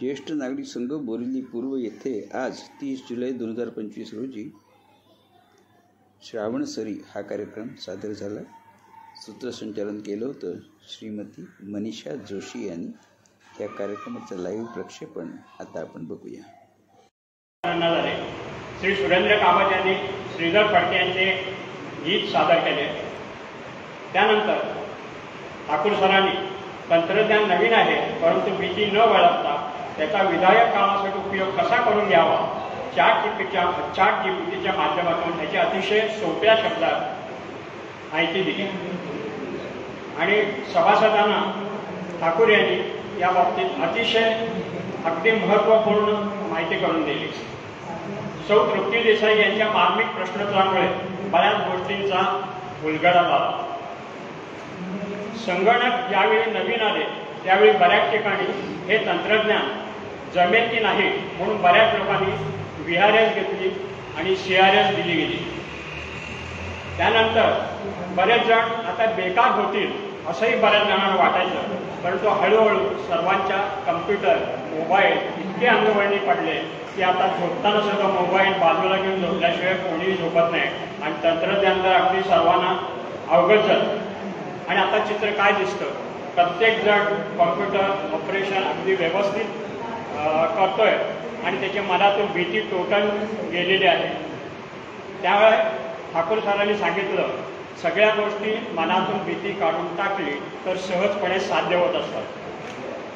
ज्येष्ठ नागरिक संघ बोरिवली पूर्व येथे आज 30 जुलै 2025 रोजी श्रावण सरी हा कार्यक्रम सादर झाला. सूत्रसंचालन केलं होतं श्रीमती मनीषा जोशी यांनी. या कार्यक्रमाचं लाईव्ह प्रक्षेपण आता आपण बघूया. श्री सुरेंद्र कामत यांनी श्रीधर फडके यांचे गीत सादर केले. त्यानंतर ठाकूर सरांनी तंत्रज्ञान नवीन आहे परंतु भीती न बाळगता त्याचा विधायक कामासाठी उपयोग कसा करून घ्यावा चॅट जीपीटीच्या माध्यमातून त्याची अतिशय सोप्या शब्दात माहिती दिली आणि सभासदांना ठाकूर यांनी या बाबतीत अतिशय अगदी महत्त्वपूर्ण माहिती करून दिली. सौ तृप्ती देसाई यांच्या मार्मिक प्रश्नोत्तरामुळे बऱ्याच गोष्टींचा उलगडा झाला. संगणक ज्यावेळी नवीन आले त्यावेळी बऱ्याच ठिकाणी हे तंत्रज्ञान जमेल की नाही म्हणून बऱ्याच लोकांनी VRS घेतली आणि CRS दिली गेली. त्यानंतर बरेच जण आता बेकार होतील असंही बऱ्याच जणांना वाटायचं, परंतु हळूहळू सर्वांच्या कम्प्युटर मोबाईल इतके अंगवळणी पडले की आता झोपताना सुद्धा मोबाईल बाजूला घेऊन झोपल्याशिवाय कोणीही झोपत नाही आणि तंत्रज्ञान तर अगदी सर्वांना अवगत झालं. आणि आता चित्र काय दिसतं, प्रत्येक जण कॉम्प्युटर ऑपरेशन अगदी व्यवस्थित करतोय आणि त्याच्या मनातून भीती टोटल गेलेली आहे. त्यामुळे ठाकूर सरांनी सांगितलं सगळ्या गोष्टी मनातून भीती काढून टाकली तर सहजपणे साध्य होत असतात.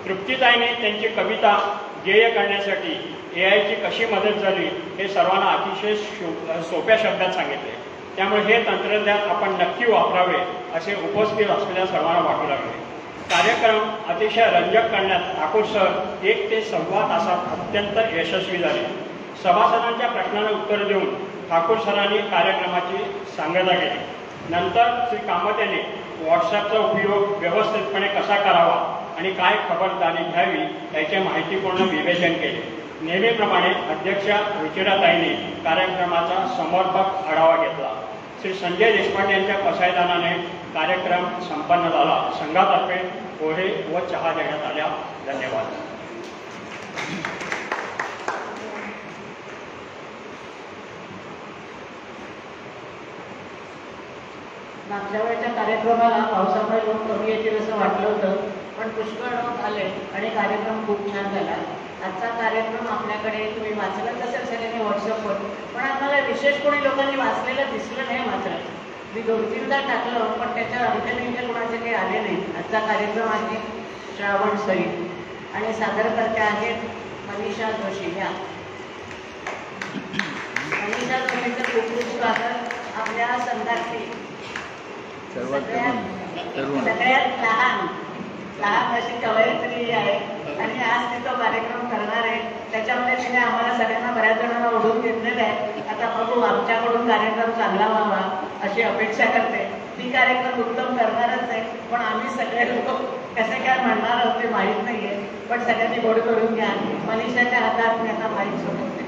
तृप्तीताईने त्यांची कविता गेय करण्यासाठी AI ची कशी मदत झाली हे सर्वांना अतिशय सोप्या शब्दात सांगितले. त्यामुळे हे तंत्रज्ञान आपण नक्की वापरावे असे उपस्थित असलेल्या सर्वांना वाटू लागले. कार्यक्रम अतिशय रंजक करण्यात ठाकूर सर 1 ते सव्वा तासात अत्यंत यशस्वी झाले. सभासदांच्या प्रश्नांना उत्तर देऊन ठाकूर सरांनी कार्यक्रमाची सांगता केली. नंतर श्री कामत यांनी व्हॉट्सॲपचा उपयोग व्यवस्थितपणे कसा करावा आणि काय खबरदारी घ्यावी याचे माहितीपूर्ण विवेचन केले. नेहमीप्रमाणे अध्यक्षा रुचिराताईंनी कार्यक्रमाचा समर्पक आढावा घेतला. श्री संजय देशपांडे यांच्या पसायदानाने कार्यक्रम संपन्न झाला. संघातर्फे पोहे व चहा देण्यात आल्या. धन्यवाद. मागच्या वेळेच्या कार्यक्रमाला पावसामुळे लोक कमी येतील असं वाटलं होतं, पण पुष्कळ लोक आले आणि कार्यक्रम खूप छान झाला. आजचा कार्यक्रम आपल्याकडे तुम्ही वाचलाच असेल सगळ्यांनी व्हॉट्सअपवर, पण आम्हाला विशेष कोणी लोकांनी वाचलेलं दिसलं नाही. मात्र मी 2-3दा टाकलं पण त्याच्या अर्धनिमित्त कोणाचे काही आले नाही. आजचा कार्यक्रम आहे श्रावण सरी आणि सादरकर्त्या आहेत मनीषा जोशी. या मनीषा जोशीचं खूप खूप स्वागत. आपल्या संघातली सगळ्यात लहान अशी कवयित्री आहे आणि आज ती तो कार्यक्रम करणार आहे. त्याच्यामध्ये तिने आम्हाला सगळ्यांना बऱ्याच जणांना ओढून घेतलेलं आहे. आता बघू आमच्याकडून कार्यक्रम चांगला व्हावा अशी अपेक्षा करते. ती कार्यक्रम उत्तम करणारच आहे, पण आम्ही सगळे लोक कसे काय म्हणणार आहोत ते माहीत नाही आहे. पण सगळ्यांनी गोड करून घ्या. मनीषाच्या हातात मी आता माहीत सोडवते.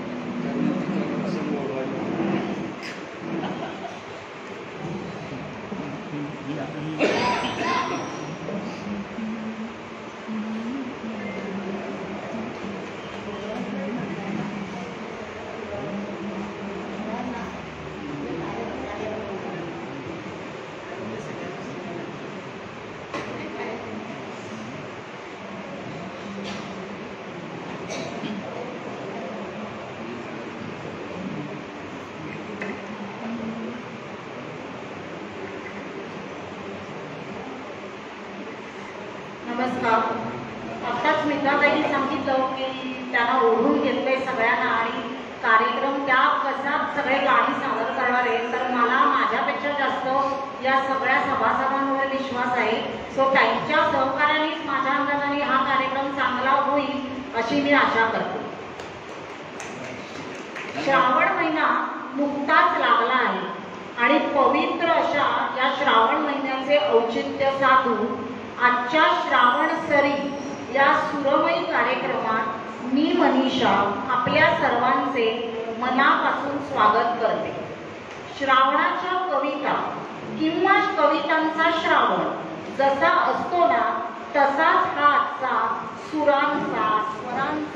नमस्कार. आत्ताच मित्राताईंनी सांगितलं की त्यांना ओढून घेतलंय सगळ्यांना आणि कार्यक्रम त्या कसा सगळे गाणी सादर करणार आहे. तर मला माझ्यापेक्षा जास्त या सगळ्या सभासदांवर विश्वास आहे. सो त्यांच्या सहकार्यानेच माझ्या अंदाजाने हा कार्यक्रम चांगला होईल अशी मी आशा करते. श्रावण महिना नुकताच लागला आहे आणि पवित्र अशा या श्रावण महिन्याचे औचित्य साधून आजच्या श्रावण सरी या सुरमयी कार्यक्रमात मी मनीषा आपल्या सर्वांचे मनापासून स्वागत करते. श्रावणाच्या कविता किंवा कवितांचा श्रावण जसा असतो ना तसाच हा आजचा सुरांचा स्वरांचा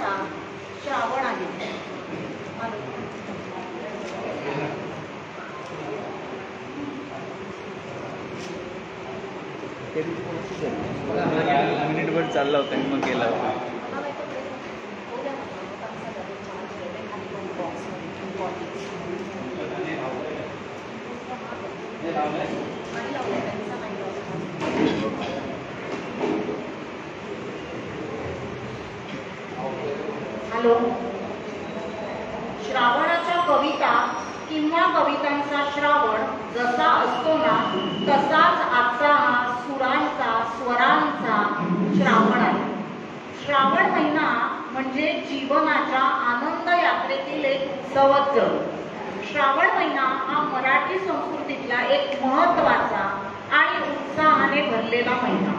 मिनिटभर चालला होता आणि मग गेला होता. हॅलो. श्रावणाच्या कविता किंवा कवितांचा श्रावण जसा असतो ना तसाच आजचा हा सुरांचा स्वरांचा श्रावण आहे. श्रावण महिना म्हणजे जीवनाच्या आनंद यात्रेतील एक उत्सवच जणू. श्रावण महिना हा मराठी संस्कृतीतला एक महत्त्वाचा आणि उत्साहाने भरलेला महिना.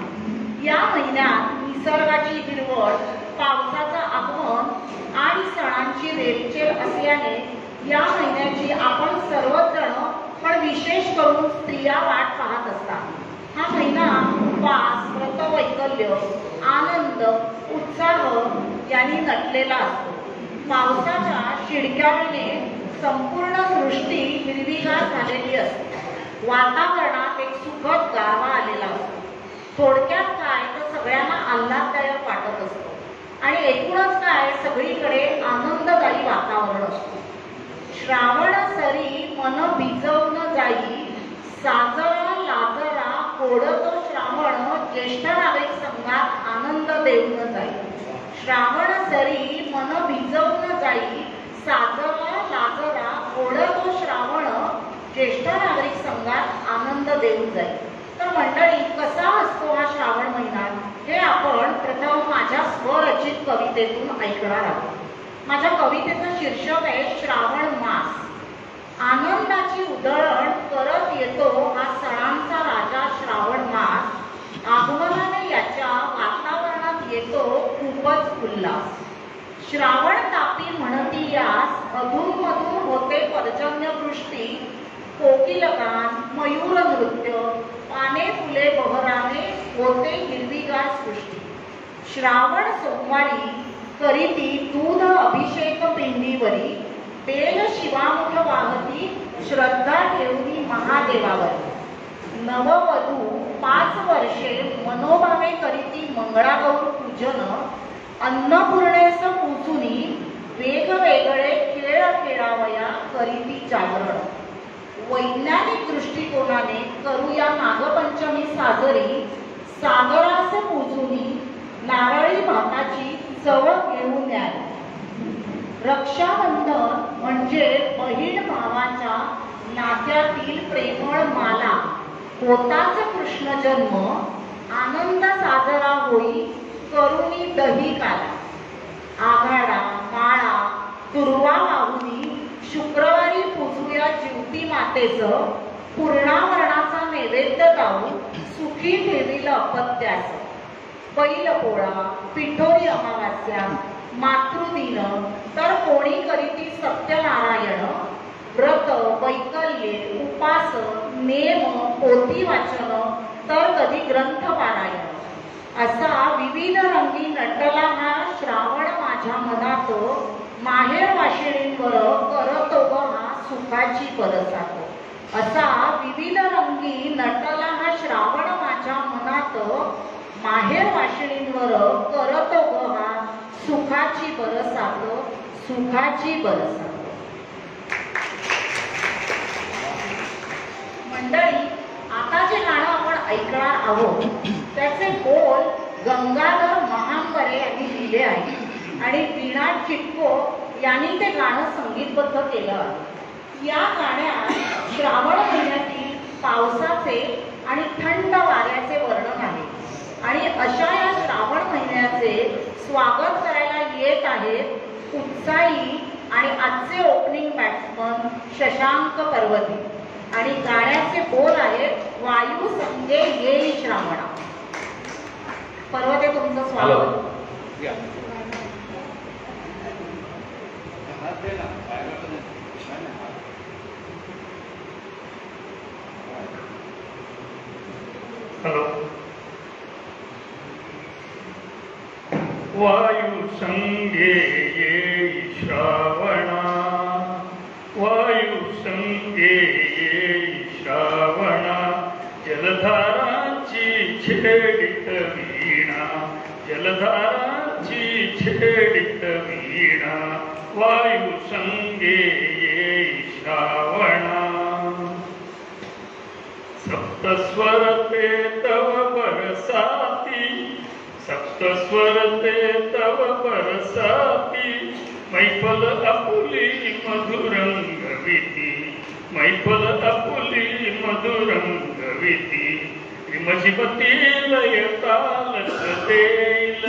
या महिन्यात निसर्गाची हिरवळ, पावसाचं आगमन आणि सणांची रेलचेल असल्याने या महिन्याची आपण सर्वच जण पण विशेष करून स्त्रिया वाट पाहत असतात. हा महिना उपवास, व्रतवैकल्य, आनंद, उत्साह यांनी नटलेला असतो. पावसाच्या शिडक्याने संपूर्ण सृष्टी हिरवीगार झालेली असते. वातावरणात एक सुखद गारवा आलेला असतो. थोडक्यात काय तर सगळ्यांना आल्हाददायक वाटत असतो आणि एकूणच काय सगळीकडे आनंददायी वातावरण असतं. श्रावण सरी मन भिजवून जाई, साजरा लाजरा कोडतो श्रावण, ज्येष्ठ नागरिक संघात आनंद देऊन जाई. श्रावण सरी मन भिजवून जाई, साजरा लाजरा कोडतो श्रावण, ज्येष्ठ नागरिक संघात आनंद देऊन जाई. तर मंडळी, कसा असतो हा श्रावण महिना हे आपण प्रथम माझ्या स्वरचित कवितेतून ऐकणार आहोत. माझ्या कवितेचं शीर्षक आहे श्रावण मास. आनंदाची उधळण करत येतो हा सणांचा राजा श्रावण मास. आगमनाने याच्या वातावरणात येतो खूपच उल्हास. श्रावण तापी म्हणती यास, अधूनमधून होते पर्जन्यवृष्टी. कोकिलगान, मयूर नृत्य, पाने फुले बहराने होते हिरवीगार सृष्टी. श्रावण सोमवारी करीती दूध अभिषेक पिंडीवरी, बेल शिवामुख वाहती श्रद्धा ठेवली महादेवावर. नववधू 5 वर्षे मनोभावे करीती मंगळागौर पूजन. अन्नपूर्णेस पूजुनी वेगवेगळे खेळ खेळावया करीती जागरण. वैज्ञानिक दृष्टिकोनाने करूया नागपंचमी साजरी. सागरास पूजुनी नारळी भाताची चव घेऊन द्याल. रक्षाबंधन म्हणजे बहीण भावाच्या नात्यातील प्रेमळ माला. होताच कृष्ण जन्म, आनंद साजरा होई करुणी दही काला. आघाडा, माळा, तुरवा वाहुनी शुक्रवारी पूजूया जिवती मातेचं. पूर्णावरणाचा नैवेद्य दाऊ सुखी ठेवील अपत्याचं. बैलपोळा, पिठोरी अमावास्या, मातृदिन, तर कोणी करीती सत्यनारायण. व्रत, वैकल्ये, उपास, नेम, पोथी वाचन, तर कधी ग्रंथ पारायण. असा विविध रंगी नटला हा श्रावण माझ्या मनात. माहेर वाशिणींवर करतो ग हा सुखाची परसात. असा विविध रंगी नटला हा श्रावण माझ्या मनात. माहेर वाशिणींवर करतो ग हा सुखाची बरसात, सुखाची बरसात. मंडळी, आता जे गाणं आपण ऐकणार आहोत त्याचे बोल गंगाधर महांबरे यांनी लिहिले आहे आणि वीणा चिटको यांनी ते गाणं संगीतबद्ध केलं आहे. या गाण्यात श्रावण महिन्यातील पावसाचे आणि थंड वाऱ्याचे वर्णन आहे आणि अशा या श्रावण महिन्याचे स्वागत करायला येत आहेत उत्साही आणि आजचे ओपनिंग बॅट्समन शशांक पर्वती. आणि गाण्याचे बोल आहेत वायू संगे येई श्रावणा. पर्वते, तुमचं स्वागत. हॅलो. वायू संगे येई श्रावणा, वायू संगे येई श्रावणा. जलधारांची छेडित वीणा जलधाराची छेडित वीणा वायू संगे येई श्रावणा सप्तस्वर ते तव बरसाती सप्तस्वर ते तव बरसाती मैफल आपुली मधुरंगविती मैफल आपुली मधुरंगविती श्रीमतीपती लय तालच देईल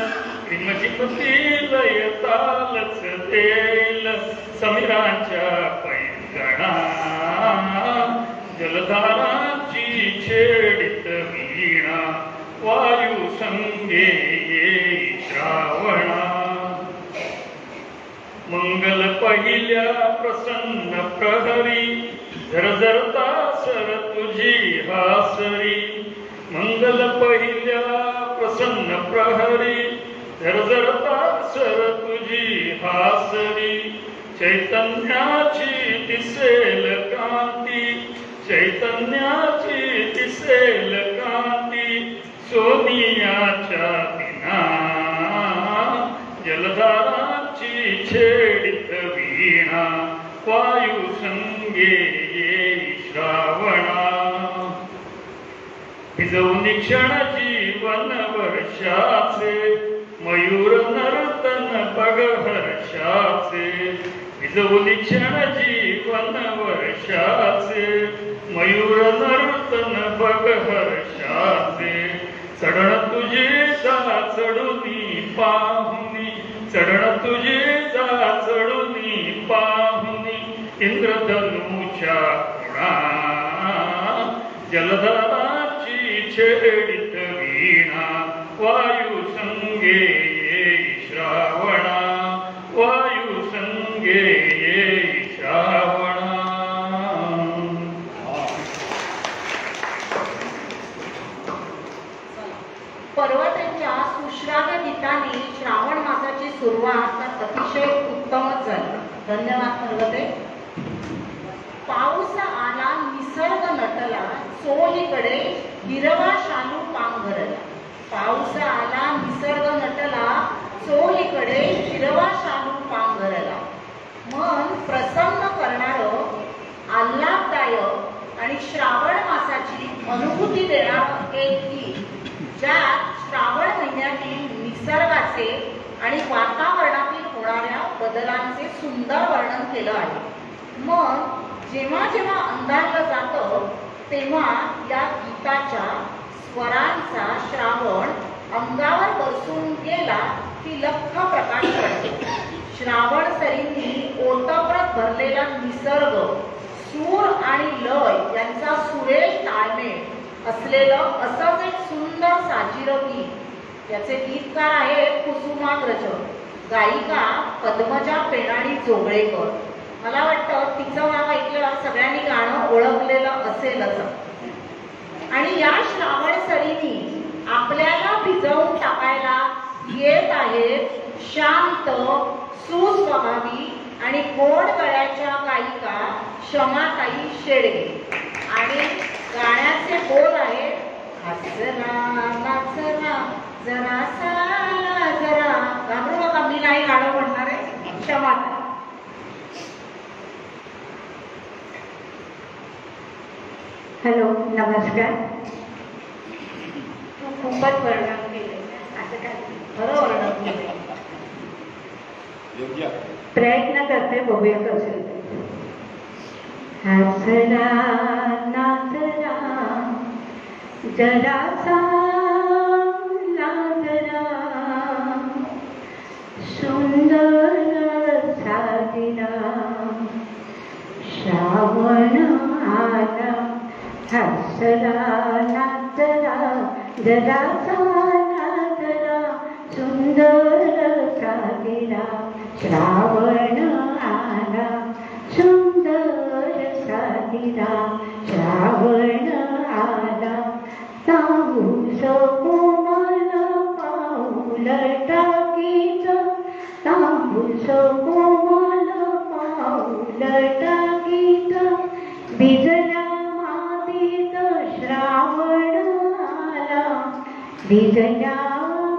श्रीमतीपती लय तालच देईल समीरांच्या पैंगणा जलधाराची छेडित वीणा वायू संगे येई श्रावणा मंगल पहिल्या प्रसन्न प्रहरी झरझरता सर तुझी हासरी मंगल पहिल्या प्रसन्न प्रहरी झरझरता सर तुझी हासरी चैतन्याची दिसेल कांती चैतन्याची दिसेल कांती सोनियाच्या दिना जलधाराची छेडित वीणा वायू संगे येई श्रावणा भिजवून क्षण जीवन वर्षाचे मयूर नर्तन बघ हर्षाचे भिजवून क्षण जीवन वर्षाचे मयूर नर्तन बघ हर्षाचे चढण तुझे जा चढुनी पाहुनी चढण तुझे जा चढुनी पाहुनी इंद्रधनुच्या खुणा जलधाराची छेडित वीणा वायू संगे येई श्रावणा वायू संगे येई श्रावणा. पर्वतांच्या सुश्राव्य गीताने श्रावण मासाची सुरुवात अतिशय उत्तमच झाली. धन्यवाद पर्वते. पाऊस आला निसर्ग नटला चोहीकडे हिरवा शालू पांघरला. पाऊस आला निसर्ग नटला चोहीकडे हिरवा शालू पांघरला. मन प्रसन्न करणारं आल्हाददायक आणि श्रावण मासाची अनुभूती देणारं एक गीत ज्यात श्रावण महिन्यातील निसर्गाचे आणि वातावरणातील होणाऱ्या बदलांचे सुंदर वर्णन केलं आहे. मग जेव्हा जेव्हा अंधारलं जातं तेव्हा या गीताच्या स्वरांचा श्रावण अंगावर बसून गेला की लख्ख प्रकाश पडतो. श्रावण सरींनी ओतप्रत भरलेला निसर्ग सूर आणि लय यांचा सुरेख ताळमेळ असलेलं असंच एक सुंदर साजिरं गीत. याचे गीतकार आहेत कुसुमाग्रज, गायिका पद्मजा पेणाणी जोगळेकर. मला वाटतं तिचं नाव ऐकलं सगळ्यांनी गाणं ओळखलेलं असेलच. आणि या श्रावण सरींनी आपल्याला भिजवून टाकायला येत आहेत शांत सुस्वभावी आणि गोड गळ्याच्या गायिका क्षमाताई शेडगे. आणि गाण्याचे बोल आहेत हसरा नाचरा जरा साला जरा. घाबरू नका, मी नाही गाणं म्हणणार आहे, क्षमाताई. हॅलो, नमस्कार. खूपच वर्णन केले. असं काय खरं वर्णन केले. प्रयत्न करते, बघूया कसं. हसरा नाचरा जरा लाजरा सुंदर साजिरा श्रावण आला. हसरा नाचरा जरा लाजरा सुंदर साजिरा श्रावण आला. सुंदर साजिरा श्रावण आला. तांबूस कोमल पाऊल टाकीत तांबूस कोमल पाऊल टाकीत भिजला मातीत श्रावण आला. भिजल्या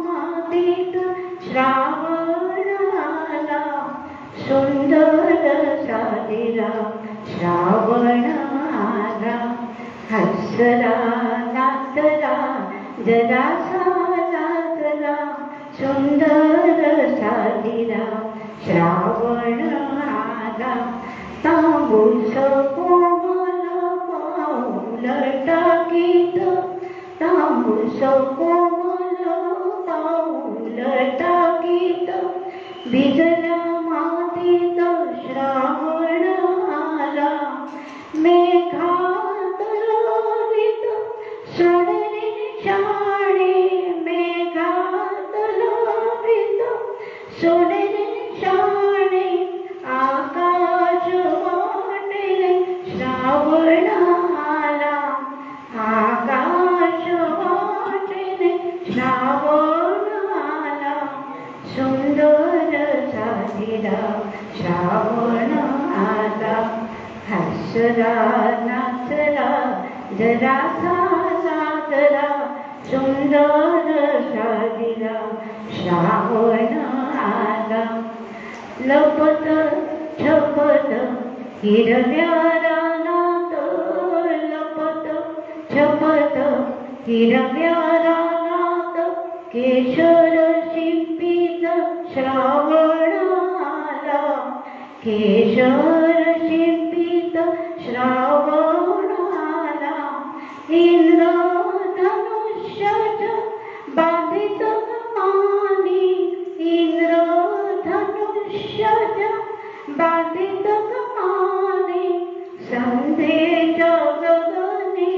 मातीत श्रावण आला, सुंदर साधिला श्रावण आला. हसला नाचला जरासा नाचला, सुंदर साधिला श्रावण आला. तांबूस कोमल पाऊल टाकीत, तांबूस कोमल पाऊल टाकीत, भिजल्या मातीत श्रावण आला. मेघात लोळीत सोनेरी शाणे, मेघात लोळीत सोनेरी शाणे, आकाश वाटेले श्रावण आला, आकाश वाटेले श्रावण आला. सुंदर साधिला श्रावण आला. हसला नाचला जरासा नाचला, सुंदर साधिला श्रावण आला. लपत छपत हिरव्या रानात, लपत छपत हिरव्या रानात, केशर शिंपीत श्रावण आला, केशर शिंपीत श्रावण आला. इंद्रधनुष्याच्या बांधित कमानी, इंद्रधनुष्याच्या बांधित कमानी, संध्येच्या गगनी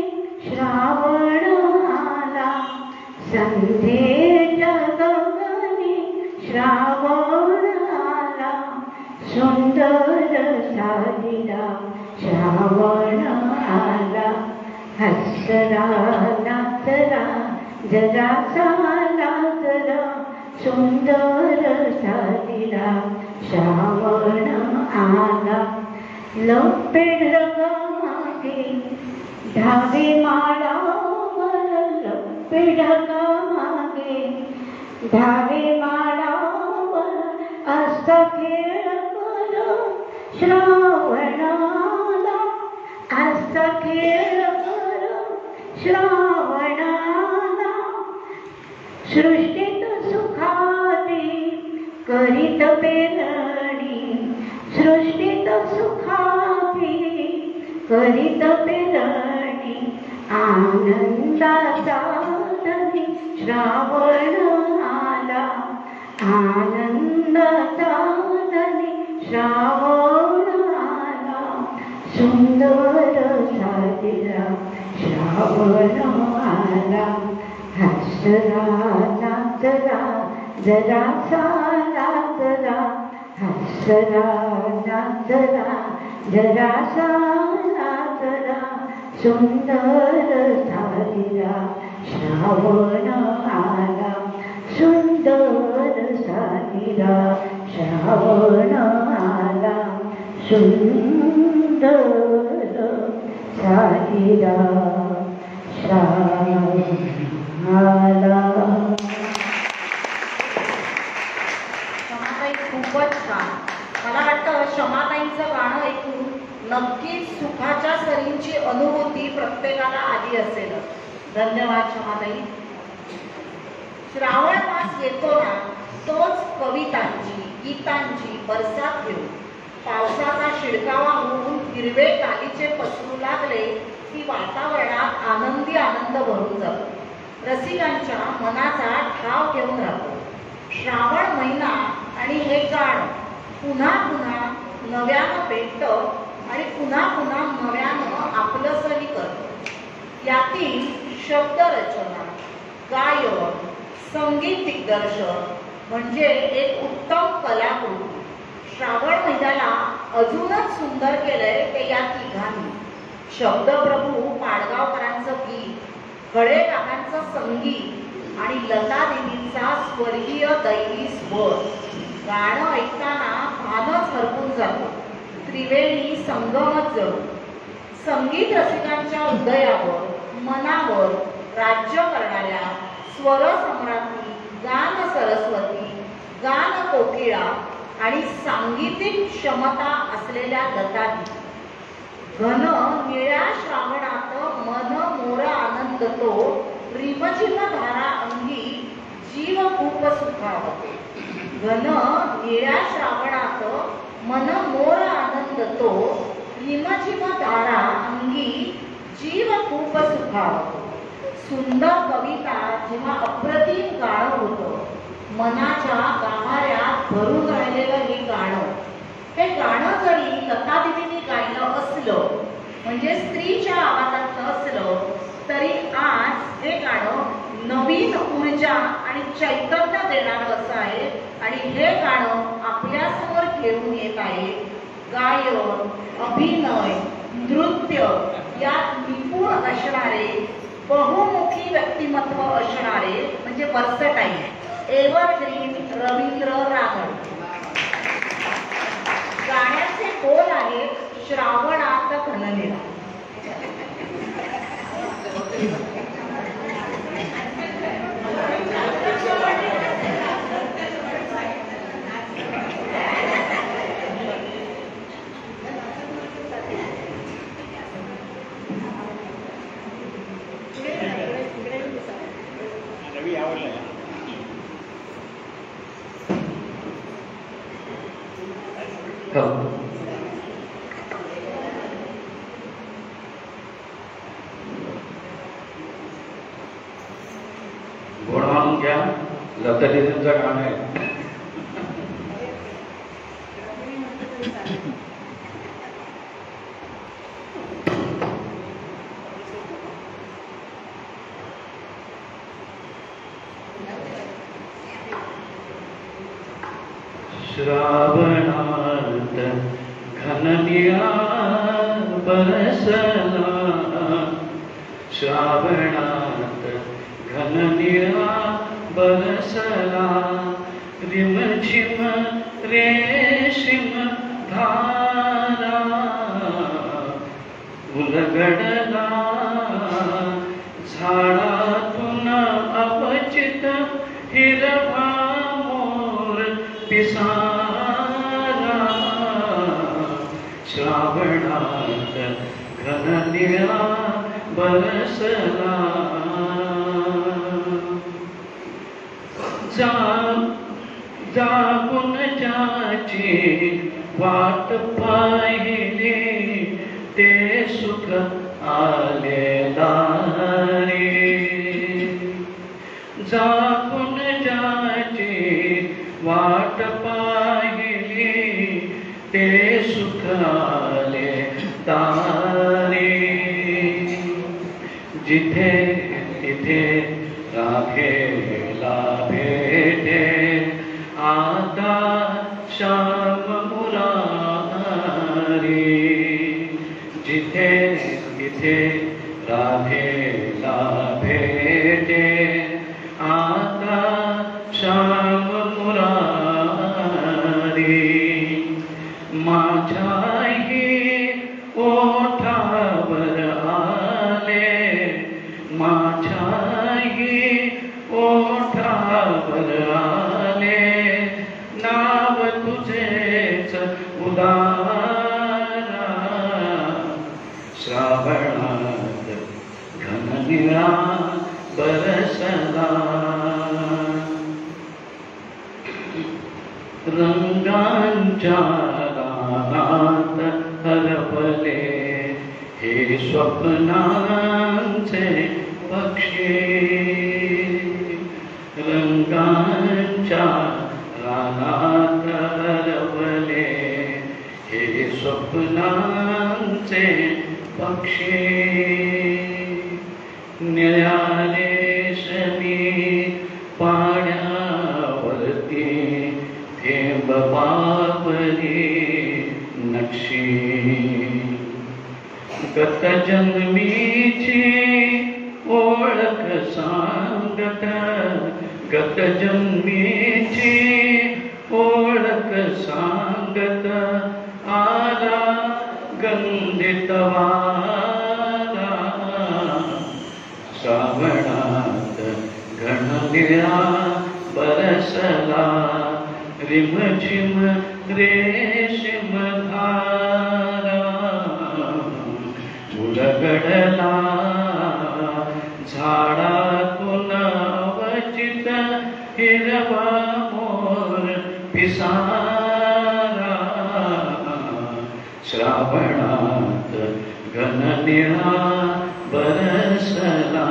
श्रावण आला, संध्येच्या गगनी श्रावण आला. सुंदर साधिला श्रावण आला. हसला नाचला जरासा नाचला, सुंदर साधिला श्रावण आला. लपेढग मागे धावे माळावर, लपेढग मागे धावे माळावर, असा खेळ कर श्रावणाला, असा खेळ कर श्रावणाला. सृष्टीत सुखाती करीत पेरणी, सृष्टीत सुखाती करीत पेरणी, आनंदाचा धनी श्रावण आला, आनंदाचा धनी श्रावण आला. सुंदर साधिला श्रावण आला. हसला नाचला जरासा नाचला, हसला नाचला जरासा नाचला, सुंदर साधिला श्रावण आला. सुंदर साधिला श्रावण आला, सुंदर साधिला श्रावण आला. क्षमाताई खूपच छान. मला वाटतं क्षमाताईंचं गाणं ऐकून नक्कीच सुखाच्या सरींची अनुभूती प्रत्येकाला आली असेल. धन्यवाद क्षमाताई. श्रावण मास येतो ना, तोच कवितांची गीतांची बरसात घेऊन पावसाचा शिडकावा होऊन हिरवे गालीचे पसरू लागले की वातावरणात आनंदी आनंद भरून जातो. रसिकांच्या मनाचा ठाव घेऊन राहतो. श्रावण महिना आणि हे गाणं पुन्हा पुन्हा नव्यानं भेटतं आणि पुन्हा पुन्हा नव्यानं आपलंसही करतं. यातील शब्दरचना, गायन, संगीत दिग्दर्शन म्हणजे एक उत्तम कलाकृती. श्रावण महिन्याला अजूनच सुंदर केलंय ते या तिघांनी. शब्दप्रभू पाडगावकरांचं गीत, खळे काकांचं संगीत आणि लता देवींचा स्वर्गीय दैवी स्वर. गाणं ऐकताना भानच हरपून जातो. त्रिवेणी संगमच जणू. संगीत रसिकांच्या हृदयावर, मनावर राज्य करणाऱ्या स्वरसम्राटी, गान सरस्वती, गान कोकिळा आणि सांगीतिक क्षमता असलेल्या लतादी. घन निळ्या श्रावणात मन मोर आनंदतो, रिमझिम धारा अंगी जीव खूप सुखावते. घन निळ्या श्रावणात मन मोर आनंदतो, रिमझिम धारा अंगी जीव खूप सुखावतो. सुंदर कविता जेव्हा अप्रतिम गाणं होतं, मनाच्या गाभाऱ्यात भरून राहिलेलं हे गाणं, हे गाणं जरी लता दिदींनी गायलं असलं, म्हणजे स्त्रीच्या आवाजात असलं, तरी आज हे गाणं नवीन ऊर्जा आणि चैतन्य देणारं असं आहे. आणि हे गाणं आपल्यासमोर घेऊन येत आहे गायन, अभिनय, नृत्य यात निपुण असणारे, बहुमुखी व्यक्तिमत्व असणारे, म्हणजे वर्सटाईल एव्हरग्रीन रवींद्र रागण. गाण्याचे बोल आहेत श्रावणात घननिळा. रवी आवडलं. गोड मानून घ्या, लता दीदींचं गाणं आहे. श्रावणात घननिळा बरसला, श्रावणात घननिळा बरसला, रिमझिम रेशीम धारा उलगडला, झाडातून अपचित हिरवा मोर पिसारा, श्रावणात घननिळा बरसला. जागून ज्याची वाट पाहिली, ते सुख आले दारी. जागून ज्याची वाट पाहिली, ते सुख आले दारी. जिथे तिथे राखेला भेटे, आता श्याम मुरारी. जिथे तिथे राधेला भेटे, आता श्याम मुरारी. माझ्याही ओठावर आले, माझ्याही ओठावर आले, नाव तुझेच उदारा. श्रावणात घननिळा बरसला, रंगांच्या रानात हरपले हे स्वप्नांचे पक्षी. रंगांच्या रानात हरपले हे स्वप्नांचे पक्षी. निळ्या रेशमी पाण्यावरती थेंब बाबरी नक्षी. गत जन्मीची ओळख सांगत, गत जन्मीची ओळख सांगत, आला गंधित वारा. श्रावणात घन निळा बरसला रिमझिम रेशीम धारा उलगडला झाडातून वचित हिरवा मोर पिसारा श्रावणात घन निळा बरसला.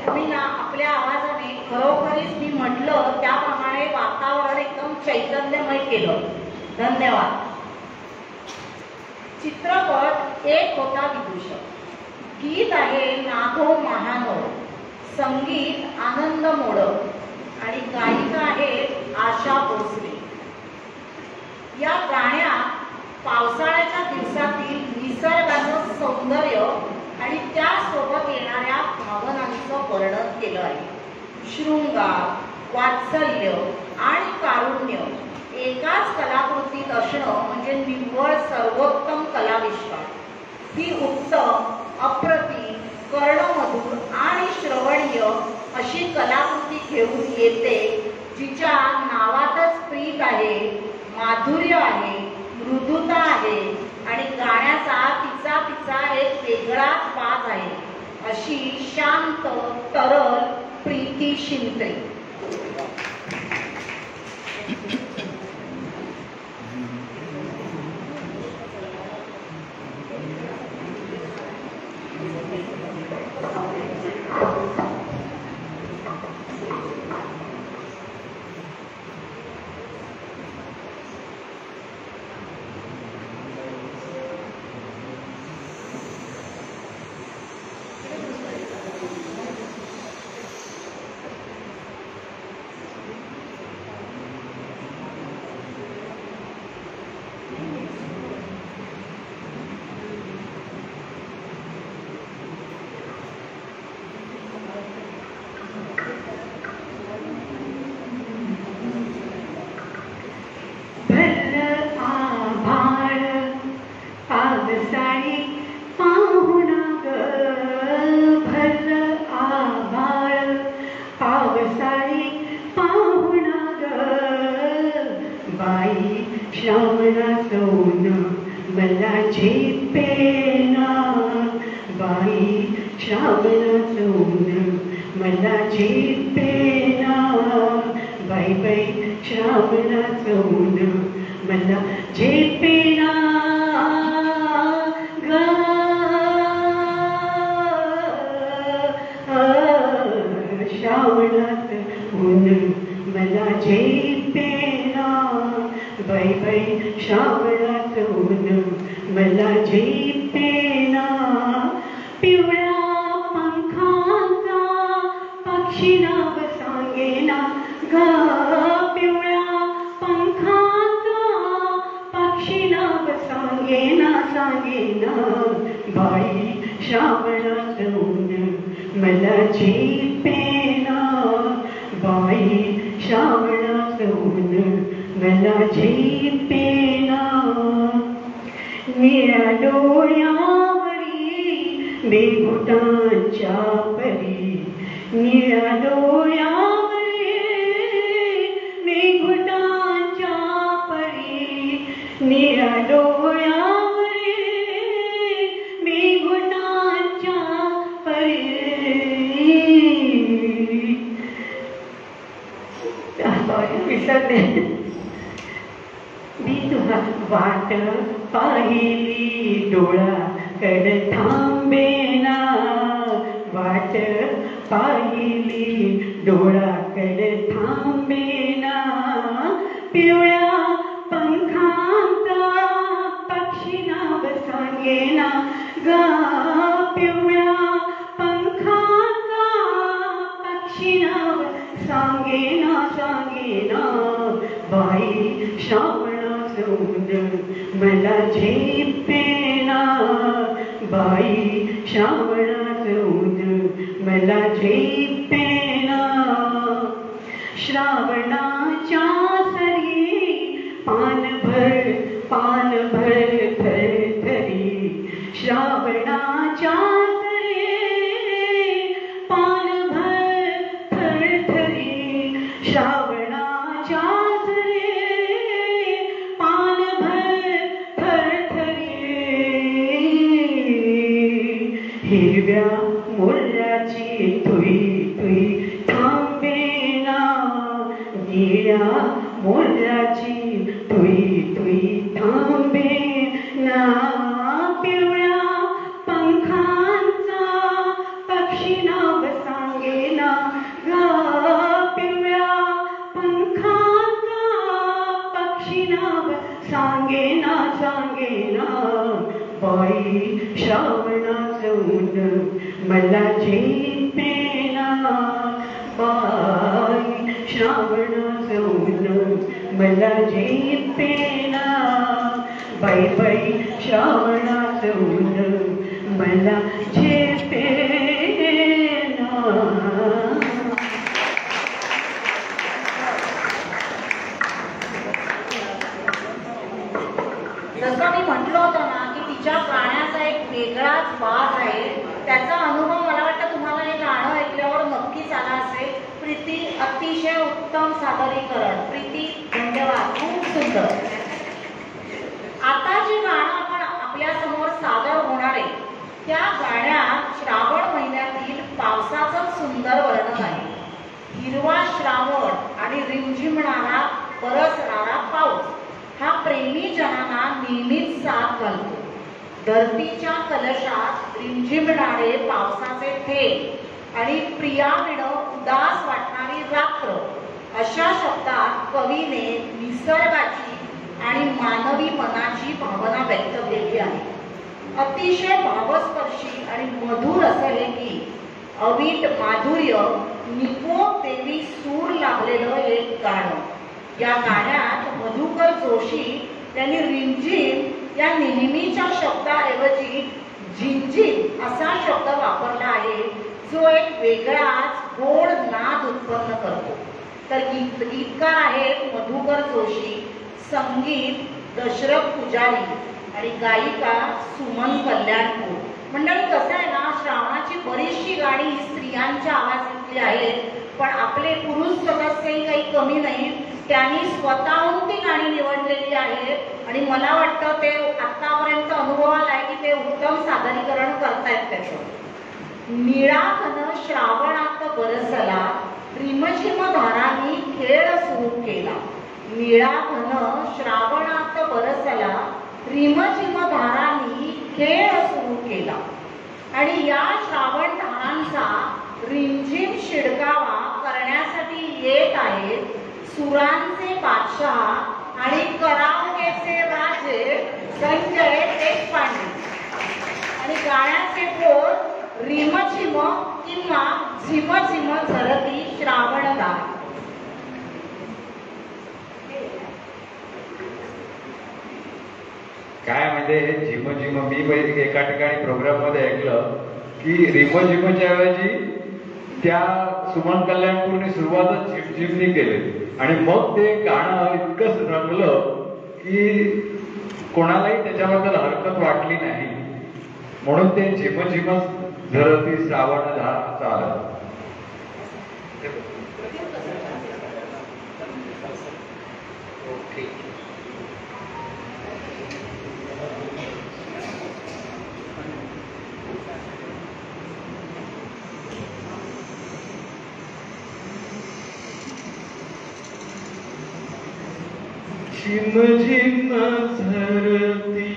तुम्ही ना आपल्या आवाजाने खरोखरीच मी म्हटलं त्याप्रमाणे वातावरण एकदम चैतन्यमय केलं. धन्यवाद. चित्रपट एक होता विदूषक, गीत आहे नागो महानो, संगीत आनंद मोडक आणि गायिका आहे आशा भोसले. या गाण्यात पावसाळ्याच्या दिवसातील निसर्गाचं सौंदर्य आणि त्यासोबत येणाऱ्या भावनांचं वर्णन केलं आहे. शृंगार, वात्सल्य आणि कारुण्य एकाच कलाकृतीत असणं म्हणजे निव्वळ सर्वोत्तम कलाविष्कार. ही उत्तम, अप्रतिम, कर्णमधुर आणि श्रवणीय अशी कलाकृती घेऊन येते जिच्या नावातच प्रीत आहे, माधुर्य आहे, मृदुता आहे आणि गाण्याचा तिचा एक वेगळाच वास आहे. अशी शांत, तरल प्रीती शिंदे. वाट पाहिली डोळ्याकड थांबेना, वाट पाहिली डोळ्याकड थांबेना, पिवळ्या पंखांचा पक्षी नाव सांगेना गा, पिवळ्या पंखांचा पक्षी नाव सांगेना सांगेना, बाई श्रावण मला झेपेना, बाई श्रावणात ऊन मला झेपेना, श्रावणाच्या सरी पान भर फल श्रावणाच्या तरे पानभर थरथरी श्रावणाच्या तरे पानभर थरथरी हिरव्या मोराची तुई तुई थांबेना निळ्या मोराची तुई तुई थांबेना पिवळ्या पंखांचा पक्षी नाव सांगेना ग पिवळ्या पंखांचा पक्षी नाव सांगेना सांगेना बाई श्रावणाचं ऊन मला झेपेना बाई श्रावणाचं ऊन मला झेपेना बाई बाई श्रावणाचं ऊन मला झेपेना. जसं मी म्हटलं होतं ना की तिच्या गाण्याचा एक वेगळाच वास आहे. त्याचा अनुभव मला वाटतं तुम्हाला हे गाणं ऐकल्यावर नक्कीच आला असेल. प्रीती अतिशय उत्तम सादरीकरण. प्रीती धन्यवाद, खूप सुंदर. आता जे गाणं आपण आपल्या समोर सादर होणार आहे त्या गाण्यात श्रावण महिन्यातील पावसाचं सुंदर वर्णन आहे. हिरवा श्रावण आणि रिमझिमणारा बरसणारा पाऊस हा प्रेमी जनांना नेहमीच साथ घालतो. धरतीच्या कलशात रिमझिमणारे पावसाचे थेंब आणि प्रियाविणं उदास वाटणारी रात्र अशा शब्दात कवीने निसर्गाची आणि मानवी मनाची भावना व्यक्त केली आहे. अतिशय भावस्पर्शी आणि मधुर असं हे गीत, अवीट माधुर्य, निकोप देवी सूर लागलेलं एक गाणं. या गाण्यात मधुकर जोशी यांनी रिमझिम या नेहमीच्या शब्दाऐवजी झिंझिम असा शब्द वापरला आहे जो एक वेगळाच गोड नाद उत्पन्न करतो. तर गीतकार आहेत मधुकर जोशी, संगीत दशरथ पुजारी आणि गायिका सुमन कल्याणपूर. मंडळी कसं आहे ना, श्रावणाची बरीचशी गाणी स्त्रियांच्या आवाजातली आहेत, पण आपले पुरुष सदस्यही काही कमी नाहीत. त्यांनी स्वतःहून ती गाणी निवडलेली आहेत आणि मला वाटतं ते आतापर्यंत अनुभव आलाय की ते उत्तम सादरीकरण करतायत त्याचं. निळा घन श्रावणात बरसला, रिमझिम धारांनी खेळ सुरू केला. निळा घन श्रावणात बरसला, रिमझिम धारांनी खेळ सुरू केला. आणि या श्रावण धारांचा रिमझिम शिडकावा करण्यासाठी येत आहेत सुरांचे बादशाह आणि कराओकेचे राजे संजय देशपांडे. आणि गाण्याचे बोल रिमझिम किंवा झिमझिम झरती श्रावणधार. काय म्हणजे झिम झिम, मी एका ठिकाणी प्रोग्राम मध्ये ऐकलं की रिमो झिमच्या ऐवजी त्या सुमन कल्याणपूरने सुरुवातच झिमझिमनी केली आणि मग ते गाणं इतकं रंगलं की कोणालाही त्याच्याबद्दल हरकत वाटली नाही. म्हणून ते झिम झिम झरती श्रावण चालत. झिम झिम झरती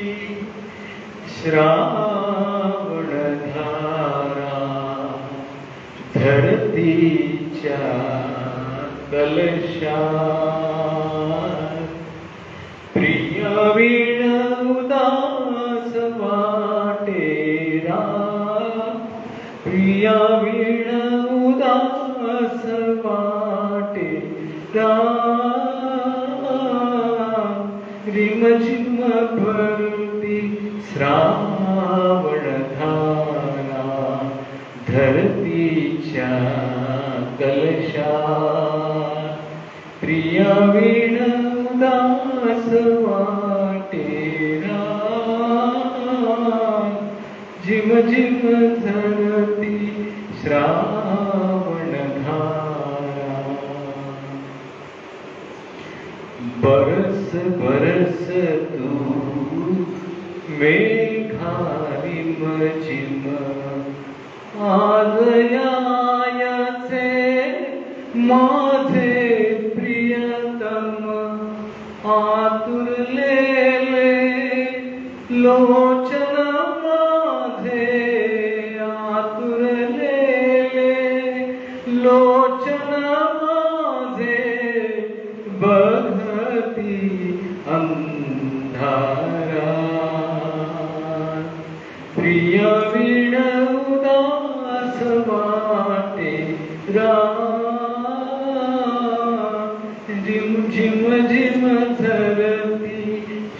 श्रावण धारा, धरतीच्या कलशात प्रिय वीण उदास वाटेरा, प्रिय वीण उदास वाटेरा. रिमझिम भरती श्रावण धारा, धरतीच्या कलशात प्रिय वीण उदास वाटेरा. झिम झिम झरती श्रावण धारा. बरस बरस तू मेघा रिम झिम आज यायचे माझे प्रियतम आतुरलेले लोचन माझे आतुरलेले लोचन माझे बघती अंधारा. प्रिय विण उदास वाटे झिम झिम झिम झरती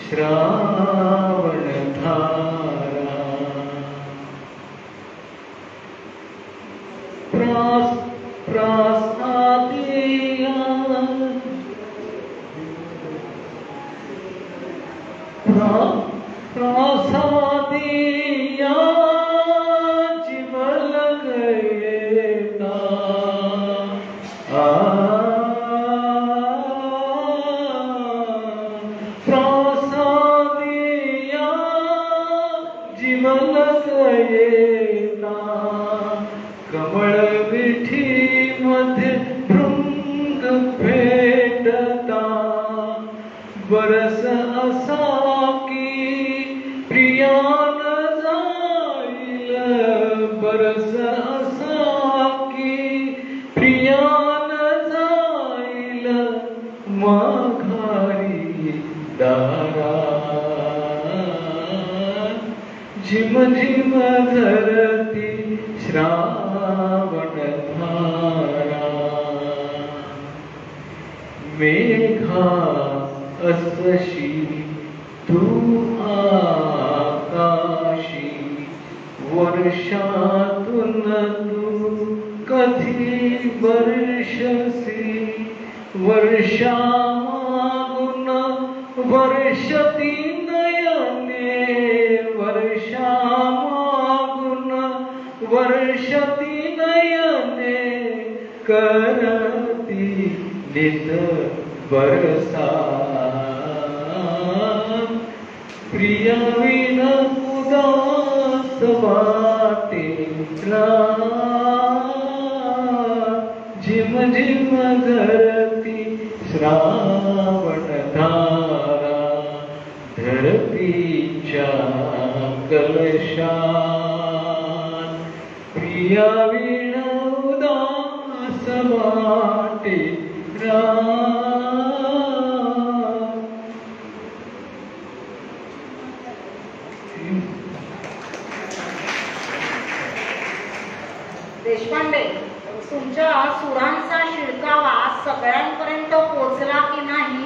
श्रावण धारा. प्रासादिया प्रासादिया जिवल गयेता प्रासादिया जिवल गयेता. कमळ विठी मध्ये भृंग भेटता बरस असा की प्रियान जाईल. बरस असा की प्रियान जाईल माघारी दारा. झिम झिम धरती श्रावण धारा. मेघा असशी तू आकाशी वर्षातून तू कधी वर्षसी. वर्षामागून वर्षती नयने वर्षामागून वर्षती नयने करती नित बरसा. प्रिय विण उदास वाटे झिम झिम धरती श्रावण धारा. धरतीच्या कलशात प्रिय विण उदास वाटे देशपांडे, तुमच्या सुरांचा शिडकावा सगळ्यांपर्यंत पोहोचला की नाही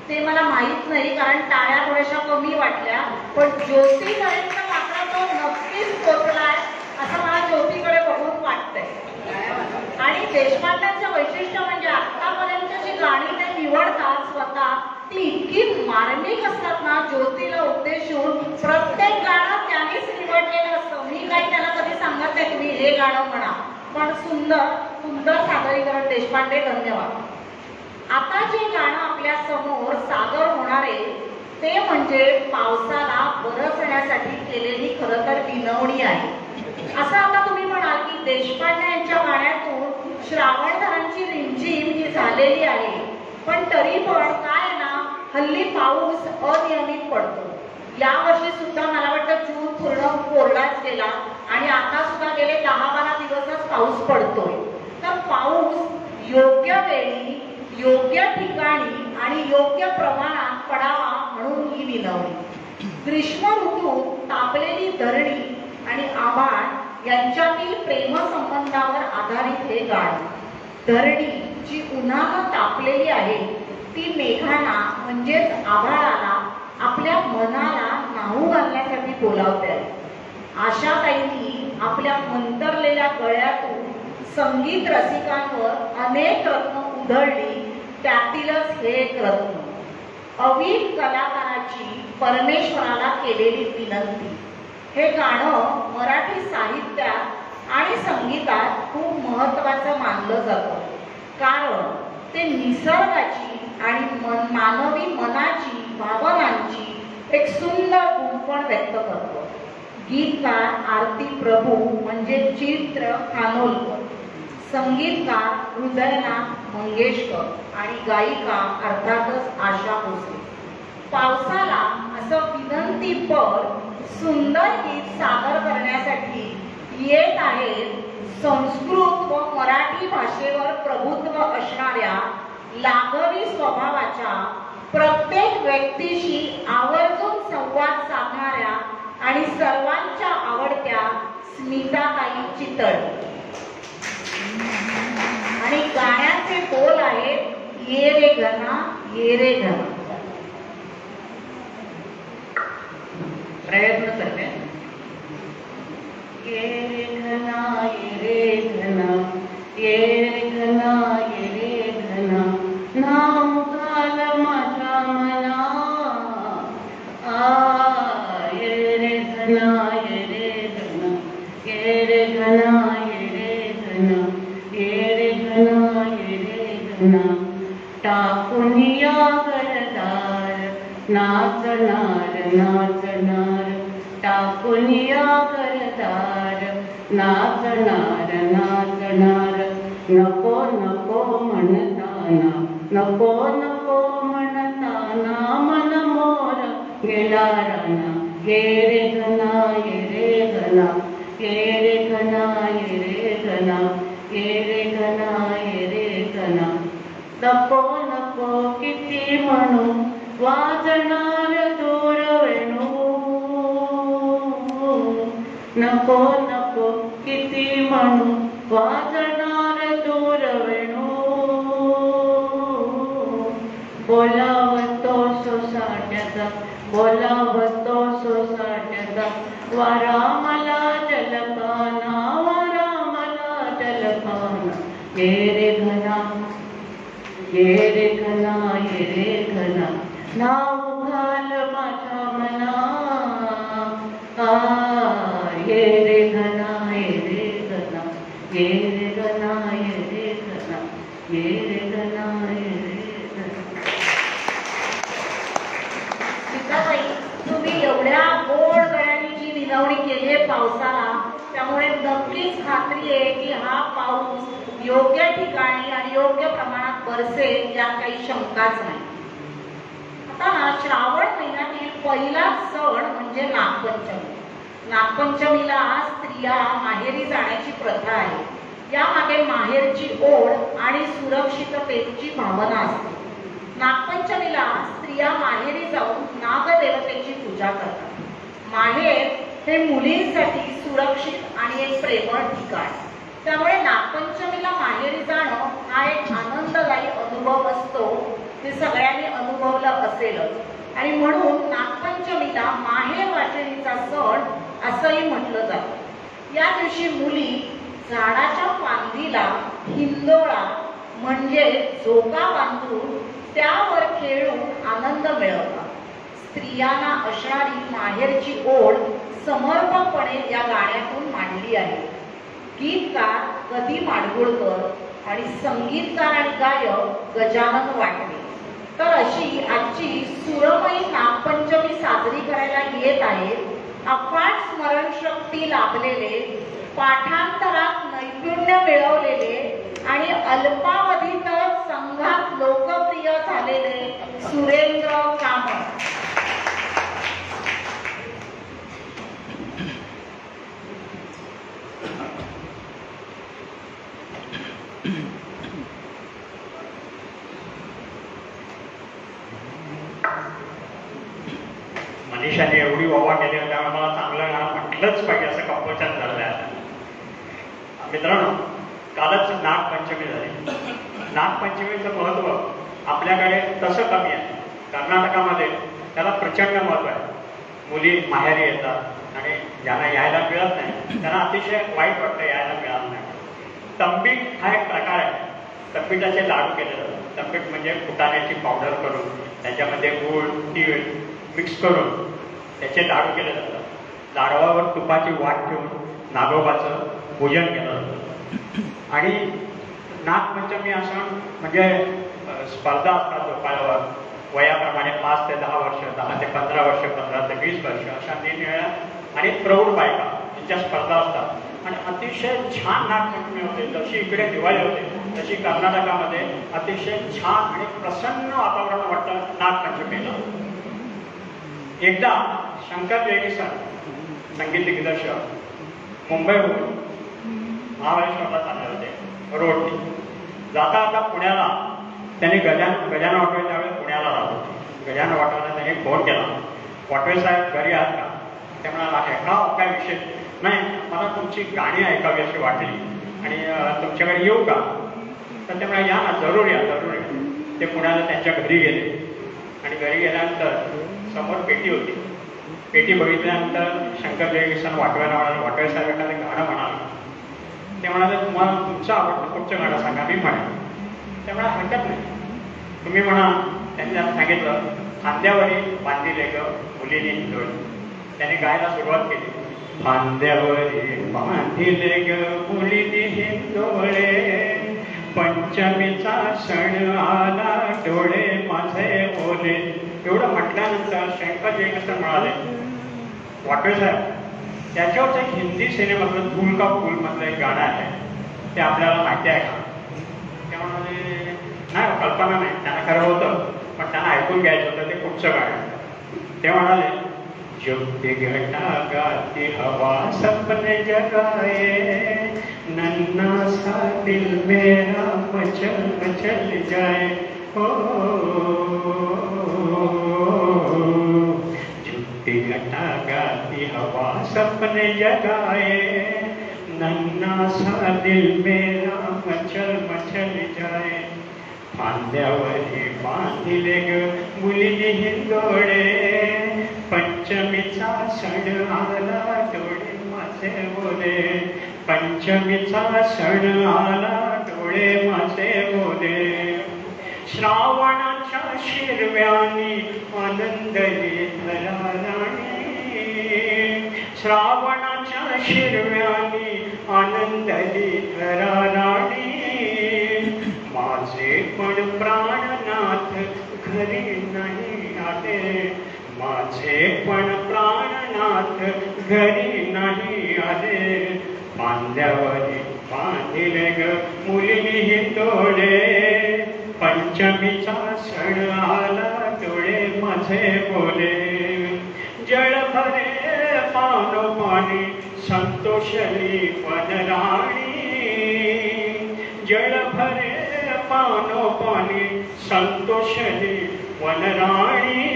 ते मला माहीत नाही, कारण टाळ्या थोड्याशा कमी वाटल्या. पण ज्योतीपर्यंत मात्र तो नक्कीच पोहोचलाय असं मला ज्योतीकडे बघून वाटतंय. आणि देशपांड्यांचं वैशिष्ट्य म्हणजे आतापर्यंत जी गाणी ते निवडतात स्वतः ती इतकी मार्मिक असतात ना. ज्योतीला उद्देशून प्रत्येक गाणं त्यांनीच निवडलेलं असतं. मी काही त्याला कधी सांगत नाही तुम्ही हे गाणं म्हणा, पण सुंदर सुंदर सादरीकरण देशपांडे, धन्यवाद. आता जे गाणं आपल्या समोर सादर होणार आहे ते म्हणजे पावसाला बरसण्यासाठी केलेली खरं तर विनवणी आहे. असं आता तुम्ही म्हणाल की देशपांडे यांच्या गाण्यातून श्रावणधारांची रिमझिम ही झालेली आहे, पण तरी पण काय ना, हल्ली पाऊस अनियमित पडतो. यावर्षी सुद्धा मला वाटतं जून पूर्ण कोरडाच गेला आणि आता सुद्धा गेले 10-12 दिवसच पाऊस पडतोय. तर पाऊस योग्य वेळी योग्य ठिकाणी आणि योग्य प्रमाणात पडावा म्हणून ही विनवणी. ग्रीष्म ऋतूत तापलेली धरणी आणि आभाळ यांच्यातील प्रेमसंबंधावर आधारित हे गाणं. धरणी जी उन्हानं तापलेली आहे ती मेघांना म्हणजेच आभाळाला आपल्या मनाला न्हाऊ घालण्यासाठी बोलावते आहे. आशाताईंनी आपल्या मंतरलेल्या गळ्यातून संगीत रसिकांवर अनेक रत्न उधळली, त्यातीलच हे एक रत्न. अवीट कलाकाराची परमेश्वराला केलेली विनंती. हे गाणं मराठी साहित्यात आणि संगीतात खूप महत्त्वाचं मानलं जातं, कारण ते निसर्गाची आणि मानवी मनाची भावनांची एक सुंदर गुंफण व्यक्त करतो. गीतकार आरती प्रभू म्हणजे चित्र खानोलकर, संगीतकार हृदयनाथ मंगेशकर आणि गायिका अर्थातच आशा भोसले. पावसाला असं विनंतीपर सुंदर गीत सादर करण्यासाठी येत आहेत संस्कृत व मराठी भाषेवर प्रभुत्व असणाऱ्या लागवी स्वभावाच्या, प्रत्येक व्यक्तीशी आवर्जून संवाद साधणाऱ्या आणि सर्वांच्या आवडत्या स्मिताताई चितळ. आणि गाण्याचे बोल आहेत ये रे घना ये रे घना. प्रयत्न करते. ये रे घना ये रे घना ये रे घना ये रे घना नाव घाल माझ्या मना. ये रे घना ये रे घना ये रे घना ये रे घना ये रे घना ये रे घना. टाकून या घरदार नाचणार नाचणार, टाकून या घरदार नाचणार नाचणार. नको नको म्हणताना नको नको म्हणताना मन मोर गेला राना. ये रे घना ये रे घना ये रे घना ये रे घना ये रे घना ये रे घना. नको नको किती म्हणू वाजणार दूर वेणू. नको नको किती म्हणू वाजणार दूर वेणू. बोलावतो सोसाट्याचा बोलावतो सोसाट्याचा वारा मला जलपाना वारा मला जलपाना. ये रे घना ये रे घना ये रे घना नाव घाल माझ्या मना. ये रे घना ये रे घना ये रे घना ये रे घना ये रे घना ये रे घना. सीताबाई, तुम्ही एवढ्या गोड गळ्याने जी विनवणी केली आहे पावसाला, त्यामुळे नक्कीच खात्री आहे की हा पाऊस योग्य ठिकाणी आणि योग्य प्रमाणात बरसेल यात काही शंकाच नाही. आता श्रावण महिन्यातील पहिला सण म्हणजे नागपंचमी. नागपंचमीला स्त्रिया माहेरी जाण्याची प्रथा आहे. यामागे माहेरची ओढ आणि सुरक्षिततेची भावना असते. नागपंचमीला स्त्रिया माहेरी जाऊन नागदेवतेची पूजा करतात. माहेर हे मुलींसाठी सुरक्षित आणि एक प्रेमळ ठिकाण. त्यामुळे नागपंचमीला माहेरी जाणं हा एक आनंददायी अनुभव असतो. ते सगळ्यांनी अनुभवलं असेलच आणि म्हणून नागपंचमीला माहेर वाटणीचा सण असंही म्हटलं जातं. या दिवशी मुली झाडाच्या फांदीला हिंदोळा म्हणजे झोका बांधून त्यावर खेळून आनंद मिळवतात. स्त्रियांना असणारी माहेरची ओढ समर्पकपणे या गाण्यातून मांडली आहे. गीतकार कधी माडगुळकर आणि संगीतकार आणि गायक गजानन वाटणे. तर अशी आजची सुरमयी नागपंचमी साजरी करायला येत आहेत. अफाट स्मरणशक्ती लाभलेले, पाठांतरात नैपुण्य मिळवलेले आणि अल्पावधीतच संघात लोकप्रिय झालेले सुरेंद्र कामत. मनीषाने एवढी वावा केली त्यामुळे मला चांगलं गाणं म्हटलंच पाहिजे असं कंपोजन झालं आहे. मित्रांनो, कालच नागपंचमी झाली. नागपंचमीचं महत्त्व आपल्याकडे तसं कमी आहे. कर्नाटकामध्ये त्याला प्रचंड महत्त्व आहे. मुली माहेरी येतात आणि ज्यांना यायला मिळत नाही त्यांना अतिशय वाईट वाटतं यायला मिळत नाही. तंबीट हा एक प्रकार आहे. तंबीटाचे लाडू केले जातात. तंबीट म्हणजे फुटाण्याची पावडर करून त्याच्यामध्ये गूळ तीळ मिक्स करून त्याचे लाडू केले जातात. दारवावर तुपाची वाट ठेवून नागोबाचं पूजन केलं जातं. आणि नागपंचमी असं म्हणजे स्पर्धा असतात झोपाळ्यावर वयाप्रमाणे 5 ते 10 वर्ष, 10 ते 15 वर्ष, 15 ते 20 वर्ष अशा निरनिळ्या आणि प्रौढ बायका यांच्या स्पर्धा असतात. आणि अतिशय छान नागपंचमी होते. जशी इकडे दिवाळी होते तशी कर्नाटकामध्ये अतिशय छान आणि प्रसन्न वातावरण वाटतं नागपंचमीला. एकदा शंकर जयकिसन संगीत दिग्दर्शक मुंबईहून महाबळेश्वरला चालले होते रोडने. जाता आता पुण्याला त्यांनी गजानन वाटवे त्यावेळेस पुण्याला राहत होते. गजानन वाटवेला त्यांनी फोन केला, वाटवे साहेब घरी आहात का? ते म्हणाला आहे का, काय विषय नाही, मला तुमची गाणी ऐकावी अशी वाटली आणि तुमच्याकडे येऊ का? तर ते म्हणाले या ना, जरूर या जरूर या. ते पुण्याला त्यांच्या घरी गेले आणि घरी गेल्यानंतर समोर पेटी होती. पेटी बघितल्यानंतर शंकर जयकिसन वाटव्याला म्हणाले, वाटवे साहेब एखादं गाणं म्हणाले. ते म्हणाले तुम्हाला तुमचं आवडतं कुठचं गाणं सांगा, मी म्हणेन. ते म्हणा हरकत नाही, तुम्ही म्हणा. त्यांनी सांगितलं खांद्यावरी बांधिले ग मुलीने हिंदोळे. त्याने गायला सुरुवात केली. खांद्यावरी बांधिले ग मुलीने हिंदोळे, पंचमीचा सण आला डोळे माझे ओले. एवढं म्हटल्यानंतर शंकर जयकिसन म्हणाले, वाटवे साहेब त्याच्यावरच एक हिंदी सिनेमातलं फूल का फूल मधलं एक गाणं आहे, ते आपल्याला माहिती आहे का? ते म्हणाले नाही, कल्पना नाही. त्यांना खरं होतं पण त्यांना ऐकून घ्यायचं होतं ते कुठचं गाणं. ते म्हणाले जुगती घटा गाती हवा सपने जगाए, नन्ना सा दिल मेरा मचल मचल जाए. हो जुगती घटा गाती हवा सपने जगाए, नन्ना सा दिल मेरा मचल मचल जाए. खांद्यावरी बांधिले ग मुलीने हिंदोळे, पंचमीचा सण आला डोळे माझे बोले. पंचमीचा सण आला डोळे माझे बोले. श्रावणाच्या शिरव्यानी आनंदली धराराणी, श्रावणाच्या शिरव्यानी आनंदली धराराणी. माझे पण प्राणनाथ घरी नाही आले, माझे पण प्राणनाथ घरी नाही आले. खांद्यावरी बांधिले ग मुलीने हिंदोळे, पंचमीचा सण आला डोळे माझे बोले. जळ भरे पानोपानी संतोषली वनराणी, जळ भरे पानोपानी संतोषली वनराणी.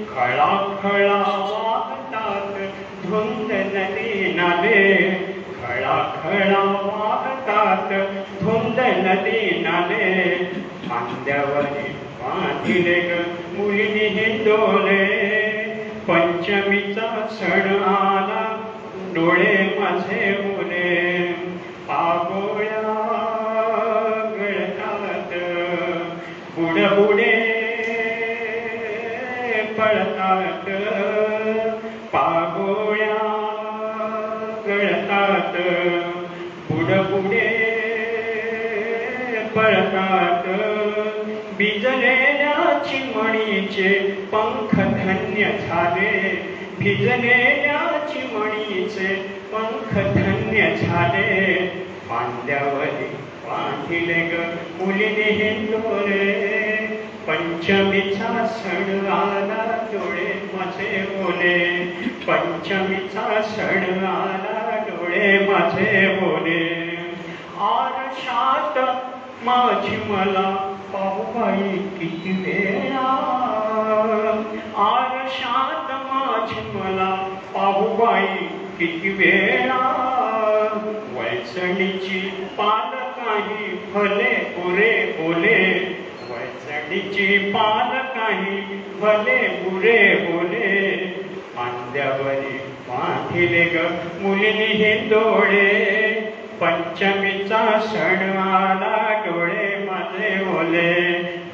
खळा खळा वाहतात धुंद नदी नाले, खळा खळा वाहतात धुंद नदी नाले. खांद्यावरी बांधिले ग मुलीने हिंदोळे, पंचमीचा सण आला डोळे माझे बोले. पागोळ्या गळतात बुडबुडे पळतात, पागोळ्या गळतात बुडबुडे पळतात. भिजलेल्या चिमणीचे पंख धन्य झाले, भिजलेल्या चिमणीचे पंख धन्य झाले. खांद्यावरी बांधिले ग मुलीने हिंदोळे, पंचमीचा सण आला डोळे माझे बोले. पंचमीचा सण आला डोळे माझे बोले. आरशात माझी मला पाहुबाई किती वेळा, आरशात माझी मला पाहुबाई किती वेळा. वैसणीची पाल काही भले बुरे बोले, वैसणीची पाल काही भले बुरे बोले. खांद्यावरी बांधिले ग मुलीने हिंदोळे, पंचमीचा सण आला डोळे माझे ओले.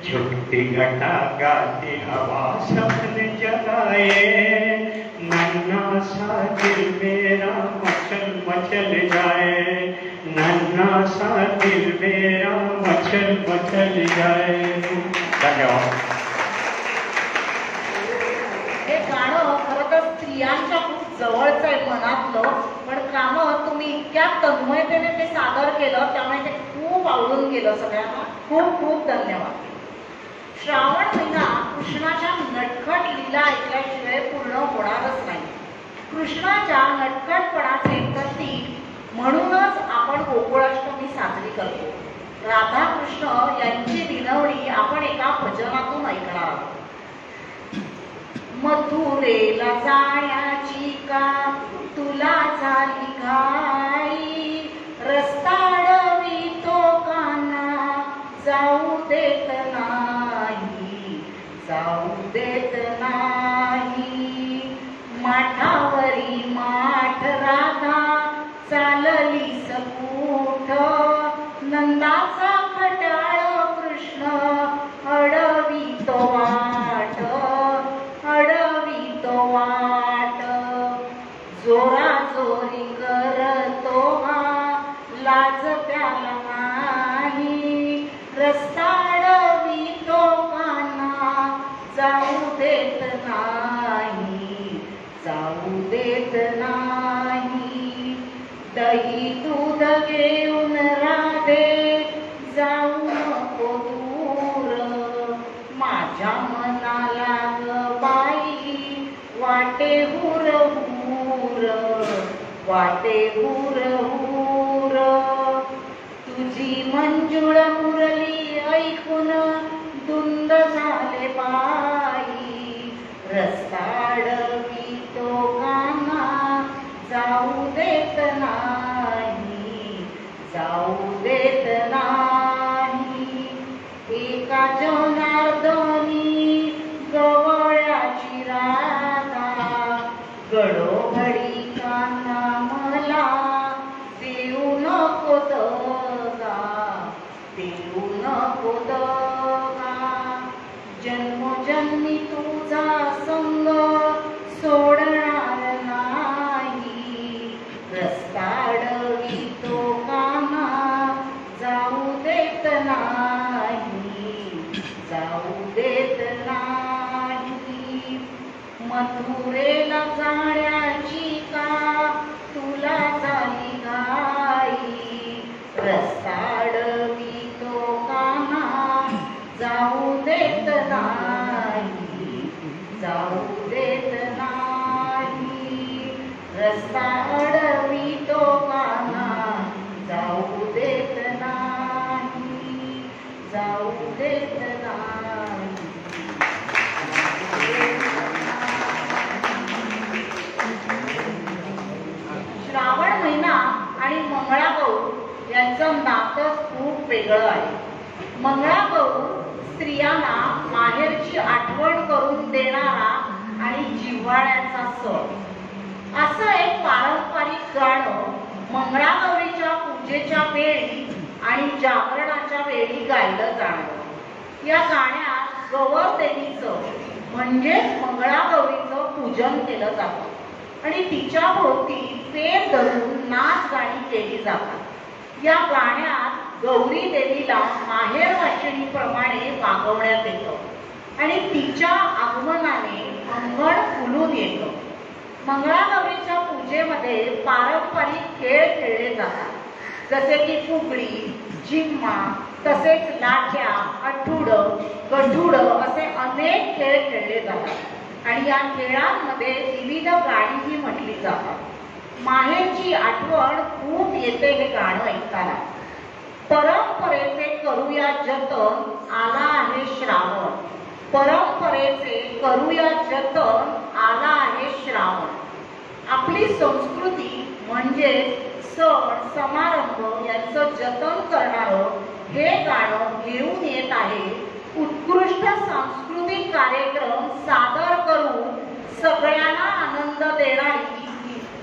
झुकती घटा गाती हवा सपने जगाए, नन्ना सा दिल मेरा मचल मचल जाए, नन्हा सा दिल मेरा मचल मचल जाए. धन्यवाद. हे गाणं खरं तर स्त्रियांच्या खूप जवळचं आहे मनातलं, पण कामं तुम्ही इतक्या तन्मयतेने ते सादर केलं त्यामुळे ते खूप आवडून गेलं सगळ्यांना. खूप खूप धन्यवाद. श्रावण महिना कृष्णाच्या नटखट लीला ऐकल्याशिवाय पूर्ण होणारच नाही. कृष्णाच्या नटखटपणाचे प्रतीक म्हणूनच आपण गोकुळाष्टमी साजरी करतो. राधाकृष्ण यांची विनवणी आपण एका भजनातून ऐकणार आहोत. मथुरेला जाण्याची का तुला झाली घाई, रस्ता अडवितो कान्हा जाऊ देत नाही, जाऊ देत नाही. माठावरी माठ राधा चालली सकूठ, नंदाचा खट्याळ कृष्ण अडवितो वाट, अडवितो वाट. जोरा जोरी करतो हा लाज त्याला नाही, रस्ता अडवितो कान्हा जाऊ देत नाही, जाऊ देत नाही. दही दूध घेऊन राधे जाऊ नको दूर, माझ्या मनाला ग बाई वाटे हुर हुर, वाटे हुर हुर. तुझी मंजुळ मुरली ऐकून धुंद झाले बाई, रस्ता अडवितो कान्हा जाऊ देत नाही, जाऊ देत नाही. एका जनार्दनी गवळ्याची राधा, गडोघडी कान्हा मला देऊ नको दगा, देऊ नको दगा. जन्मोजन्मी तुझा संग सोडणार नाही, रस्ता अडवितो कान्हा जाऊ देत नाही, जाऊ देत नाही. मथुरेला जाण्याची का तुला झाली घाई, रस्ता अडवितो कान्हा जाऊ देत नाही, जाऊ देत नाही. रस्ता अडवितो कान्हा जाऊ देत नाही, जाऊ देत नाही. श्रावण महिना आणि मंगळागौर यांचं नातं खूप वेगळं आहे. मंगळागौर स्त्रियांना माहेरची आठवण करून देणारा आणि जिव्हाळ्याचा सण. असं एक पारंपरिक गाणं मंगळागौरीच्या पूजेच्या वेळी आणि जागरणाच्या वेळी गायलं जाणं. या गाण्यात गौर देवीचं म्हणजेच मंगळागौरीचं पूजन केलं जातं आणि तिच्या भोवती फेर धरून नाच गाणी केली जातात. या गाण्यात गौरी देवीला माहेर वाशिणीप्रमाणे वागवण्यात येतं आणि तिच्या आगमनाने अंगण फुलून येतं. मंगळागौरीच्या पूजेमध्ये पारंपरिक खेळ खेळले जातात, जसे की फुगडी, झिम्मा, तसेच लाट्या, अठुडं, गठुडं असे अनेक खेळ खेळले जातात आणि या खेळांमध्ये विविध गाणीही म्हटली जातात. माहेरची आठवण खूप येते हे गाणं ऐकताना. परंपरेचे करूया जतन, आला आहे श्रावण. परंपरेचे करूया जतन, आला आहे श्रावण. आपली संस्कृती म्हणजे सण समारंभ यांचं जतन करणारं हे गाणं घेऊन येत आहे. उत्कृष्ट सांस्कृतिक कार्यक्रम सादर करून सगळ्यांना आनंद देणारी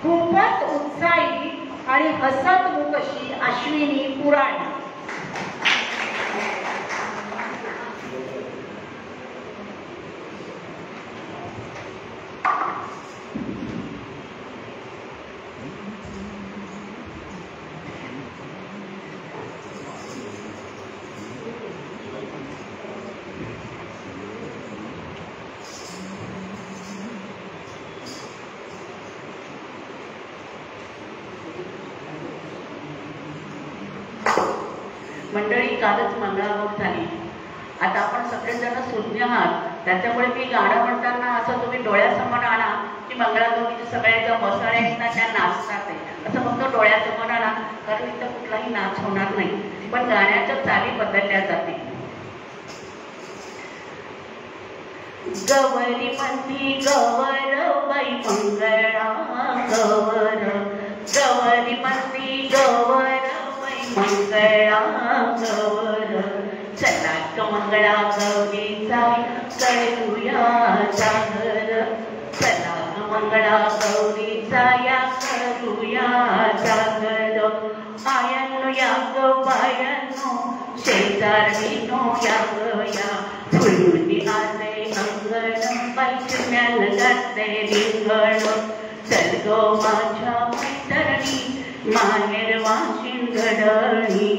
खूपच उत्साही आणि हसतमुख अशी अश्विनी पुराणी. मंडळी, कालच मंगळागौर झाली. आता आपण सगळेजण सुज्ञ आहात, त्याच्यामुळे मी गाणं म्हणताना असं तुम्ही डोळ्यासमोर आणा की मंगळागौरीचे सगळे ज्या मसाळे आहेत ना त्या नाचतात आहे, असं फक्त डोळ्यासमोर आणा, कारण इथं कुठलाही नाच होणार नाही. पण गाण्याच्या चाली बदलल्या जातील. गवरी म्हणती गवर बाई मंगळा गवर, गवरी म्हणती गवर बाई मंगळा गवर, चला ग मंगळा गौरीचा करूया जागर, चला ग मंगळा गौरीचा या करूया जागर. आयनो या ग बायनो शेजारणीनो या ग या, फुलून आले अंगण पैचम्यान घातले रिंगण, चल गो माझ्या मैत्रिणी माहेर वाशिन घडणी,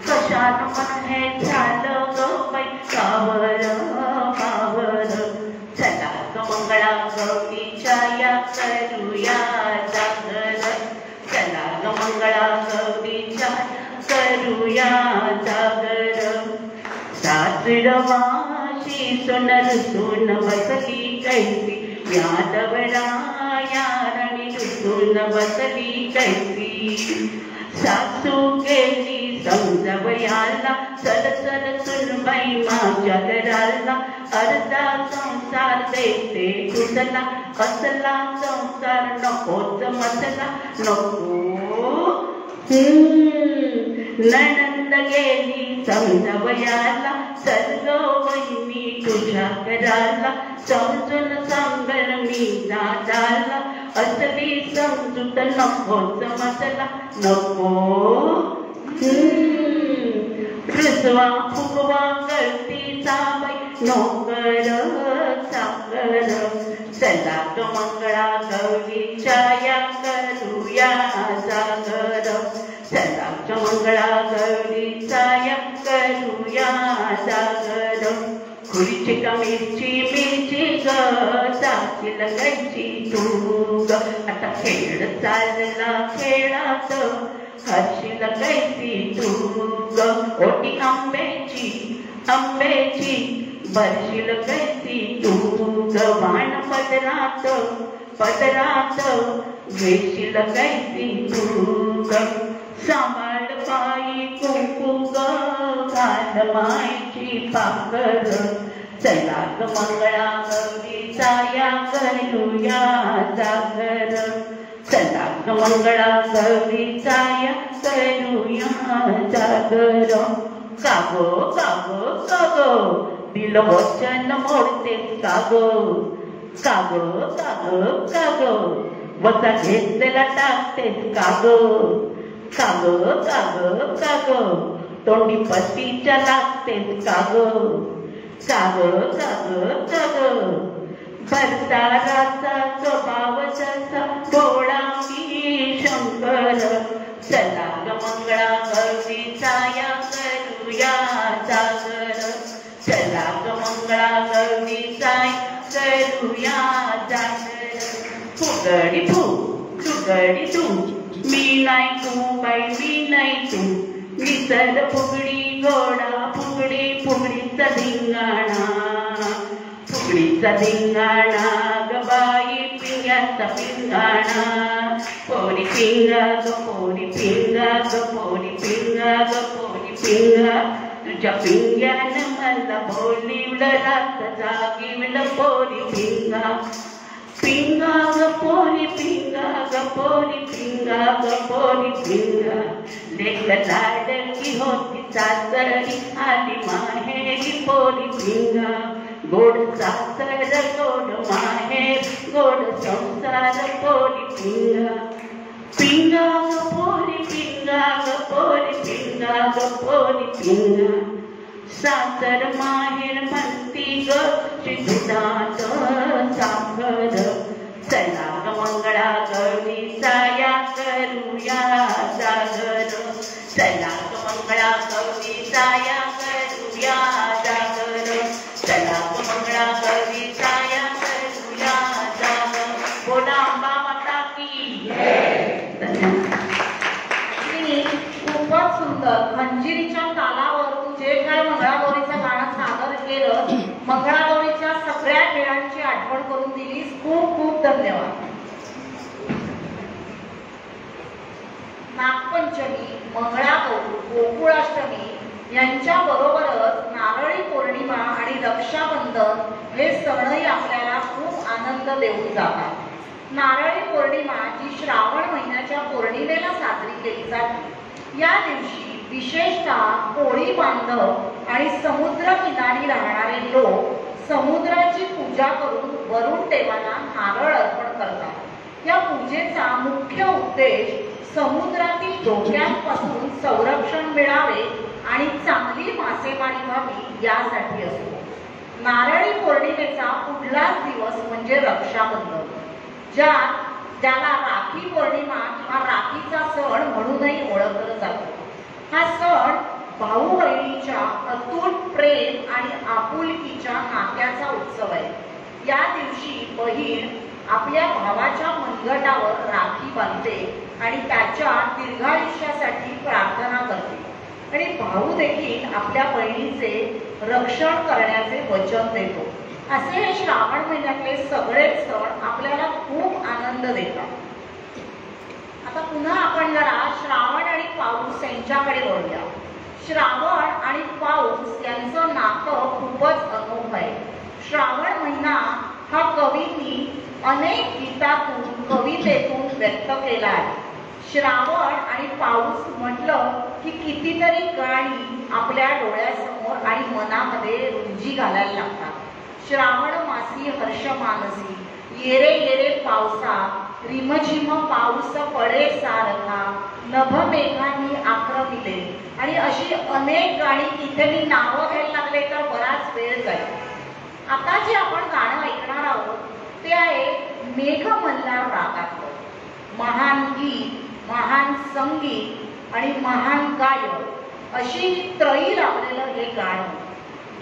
कशात मन हे झालं ग बाई कावर कावर, चला ग मंगळा गौरीच्या या करूया जागर, चला ग मंगळा गौरीच्या करूया जागर. सासरवाशी सोनर सोन बसली कैसी, यादवराया राणी रुसून बसली कैसी, सासू गेली समजवयाला चल चल सुनबाई माझ्या घराला, अर्धा संसार देते तुझला कसला संसार नकोच मसला नको. नणंद गेली समजवयाला चल ग वहिनी तुझ्या घराला, समजून सांगल मी दादाला असली समजूत नकोच मसला नको. रुसवा फुगवा गळती जाबाई नोकर साकर, चला ग मंगळा गौरीच्या या करूया जागर, चला ग मंगळा गौरीचा या करूया जागर. खुरीची का मिरची मिरची ग साची लगायची तू ग, आता खेळ चालला खेळात हर्षी लगायची तू ग, ओटी आंब्याची आंब्याची बरशी लगायची तू ग, वाण पदरात पदरात वेशी लगायची तू ग, सांभाळ पायी कुंकू ग घाल मायची पाकर, चला ग मंगळा गौरीचा या करूया जागर, चला ग मंगळा गौरीचा या करूया जागर. कागो कागो कागो दिल वचन मोडतेस कागो, कागो कागो कागो वचा घेतलेला टाकतेस कागो, कागो कागो कागो तोंडी पतीच्या लागतेस कागो, कागो कागो कागो भरताराचा स्वभाव जसा गोळा मी शंकर, चला ग मंगळा गौरीचा या करूया जागर, चला ग मंगळा गौरीचा करूया जागर. फुगडी फू फुगडी तू मी नाही तू बाई मी नाही तू, निसर्ग फुगडी गोडा फुगडी फुगडीचा धिंगाणा, फुगडीचा धिंगाणा ग बाई पिंग्याचा पिंगाणा, पोरी पिंगा ग पोरी पिंगा ग पोरी पिंगा ग पोरी पिंगा, तुझ्या पिंग्यानं मला बोलिवलं रात जागिवलं पोरी पिंगा, पिंगा ग पोरी पिंगा ग पोरी पिंगा ग पोरी पिंगा. लेक लाडकी होती सासरी आली माहेरी पोरी पिंगा, गोड सासर गोड माहेर गोड संसार पोरी पिंगा, पिंगा ग पोरी पिंगा ग पोरी पिंगा ग पोरी पिंगा. सासर माहेर म्हणती ग दुधात साखर, चला ग मंगळा गौरीचा या करूया जागर, चला ग मंगळा गौरीचा या करूया जागर, चला ग मंगळा गौरीचा या करूया जागर. बोला अंबा माता की. खूपच सुंदर खंजिरीच्या ताला धन्यवाद. नागपंचमी, मंगळागौर, गोकुळाष्टमी यांच्या बरोबरच नारळी पौर्णिमा आणि रक्षाबंधन हे सणही आपल्याला खूप आनंद देऊन जातात. नारळी पौर्णिमा जी श्रावण महिन्याच्या पौर्णिमेला साजरी केली जाते. या दिवशी विशेषतः कोळी बांधव आणि समुद्रकिनारी राहणारे लोक समुद्राची पूजा करून वरुण देवाला नारळ अर्पण करतात. या पूजेचा मुख्य उद्देश समुद्रातील धोक्यांपासून संरक्षण मिळावे आणि चांगली मासेमारी व्हावी यासाठी असतो. नारळी पौर्णिमेचा पुढलाच दिवस म्हणजे रक्षाबंधन, ज्याला राखी पौर्णिमा किंवा राखीचा सण म्हणूनही ओळखलं जातं. हा सण भाऊ बहिणीच्या अतूट प्रेम आणि आपुलकीच्या नात्याचा उत्सव आहे. या दिवशी बहीण आपल्या भावाच्या मनगटावर राखी बांधते आणि त्याच्या दीर्घायुष्यासाठी प्रार्थना करते आणि भाऊ देखील आपल्या बहिणीचे रक्षण करण्याचे वचन देतो. असे हे श्रावण महिन्यातले सगळेच सण आपल्याला खूप आनंद देतात. आता पुन्हा आपण जरा श्रावण आणि पाऊस यांच्याकडे वळूया. श्रावण आणि पाऊस यांचं नातं खूपच अनोखं आहे. श्रावण महिना हा कवींनी अनेक गीतातून कवितेतून व्यक्त केला आहे. श्रावण आणि पाऊस म्हटलं की कितीतरी गाणी आपल्या डोळ्यासमोर आणि मनामध्ये रुंजी घालायला लागतात. श्रावण मासी हर्ष मानसी, येरे येरे पावसा, रिमझिम पाऊस पडे सारखा, नभ मेघांनी आक्रमिले आणि अशी अनेक गाणी इथे मी नावं घ्यायला लागले तर बराच वेळ जाईल. आता जे आपण गाणं ऐकणार आहोत ते आहे मेघमल्हार रागातलं. महान गीत, महान संगीत आणि महान गायक अशी त्रयी लाभलेलं हे गाणं.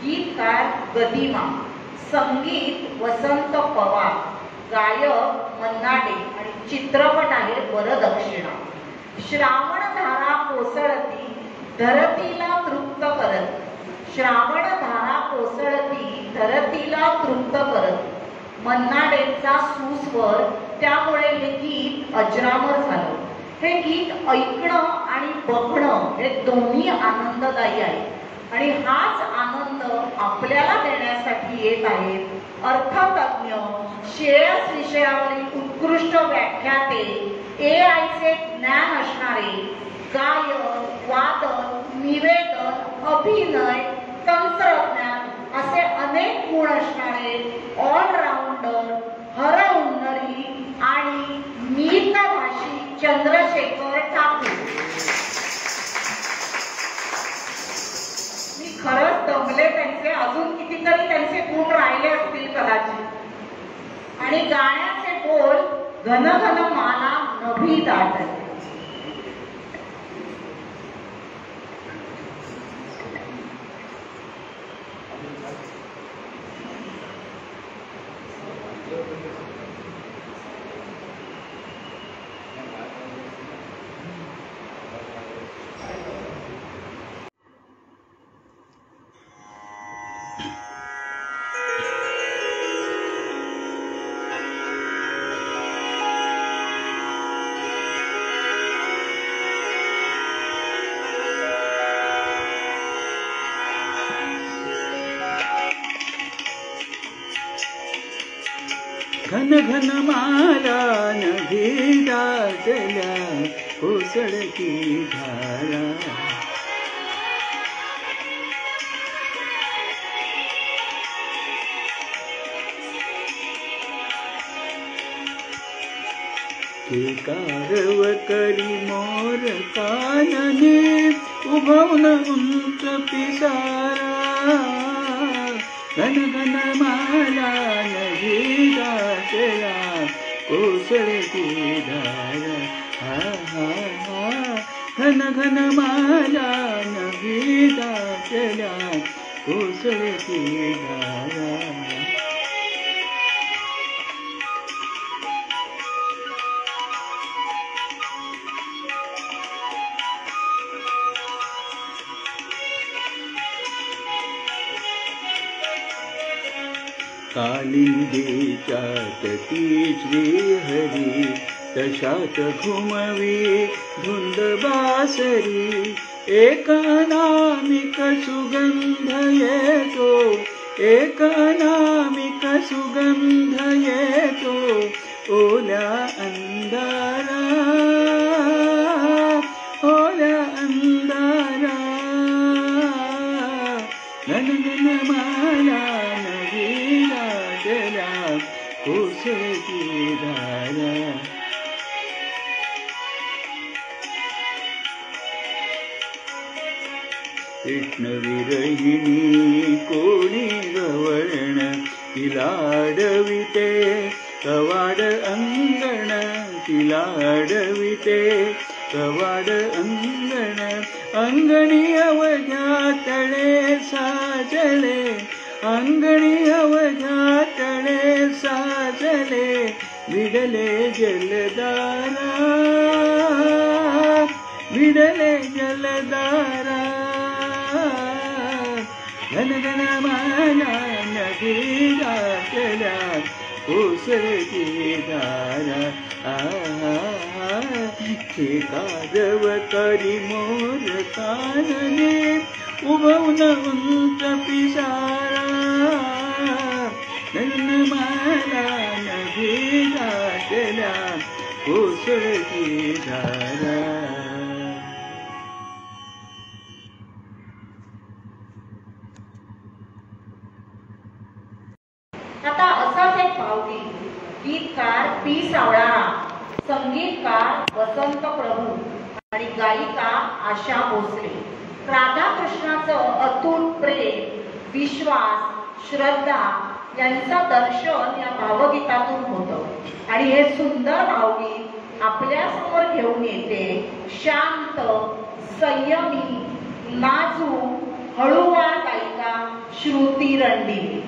गीतकार गदिमा, संगीत वसंत पवार, गायक मन्ना डे आणि चित्रपट आहे वरदक्षिणा. श्रावणधारा कोसळती धरतीला तृप्त करत, श्रावणधारा कोसळती धरतीला तृप्त करत. मन्ना डेंचा सुस्वर, त्यामुळे हे गीत अजरामर झालं. हे गीत ऐकणं आणि बघणं हे दोन्ही आनंददायी आहे आणि हाच आनंद आपल्याला देण्यासाठी येत आहेत अर्थतज्ञ, श्रेयस विषयावरील उत्कृष्ट व्याख्याते, AI चे ज्ञान असणारे, गायन, वादन, निवेदन, अभिनय, तंत्रज्ञान असे अनेक गुण असणारे ऑलराऊंडर, हरहुन्नरी आणि मितभाषी चंद्रशेखर ठाकूर. मी खरंच दमले त्यांचे. अजून कितीतरी त्यांचे गुण राहिले असतील कदाचित. आणि गाण्याचे बोल घन घन माला नभी दाटते. घन घन माला नभी दाटल्या कोसळती धारा. कारव करी मोर कानने उभवून उंच पिसारा. घन घन माला नभी दाटल्या कोसळती धारा. हा हा हा. घन घन माला नभी दाटल्या कोसळती धारा. कालिंदीच्या तटी श्रीहरी तशात घुमवी धुंद बासरी एक अनामिक सुगंध येतो एक अनामिक सुगंध येतो ओल्या अंधारा ओल्या अंधारा गणगण माला नदी लागला कोसळती धारा कृष्णविरहिणी कोणी गवळण तिला अडविते कवाड अंगण तिला अडविते कवाड अंगण अंगणी अवघ्या तळे साजले अंगणी अवघ्या तळे साजले विडले जलदारा विडले जलदारा घनघन माला नदी गाठल्या कोसळती धारा काजवतारी मोर कानने उभवून उंच पिसारा घनघन माला नदी गाठल्या कोसळती धारा आता असाच एक भावगीत गीतकार पी सावळारा, संगीतकार वसंत प्रभू आणि गायिका आशा भोसले. राधाकृष्णाचं अतूट प्रेम, विश्वास, श्रद्धा यांचं दर्शन या भावगीतातून होतं आणि हे सुंदर भावगीत आपल्या समोर घेऊन येते शांत, संयमी, नाजूक, हळूवार गायिका श्रुती रणदिवे.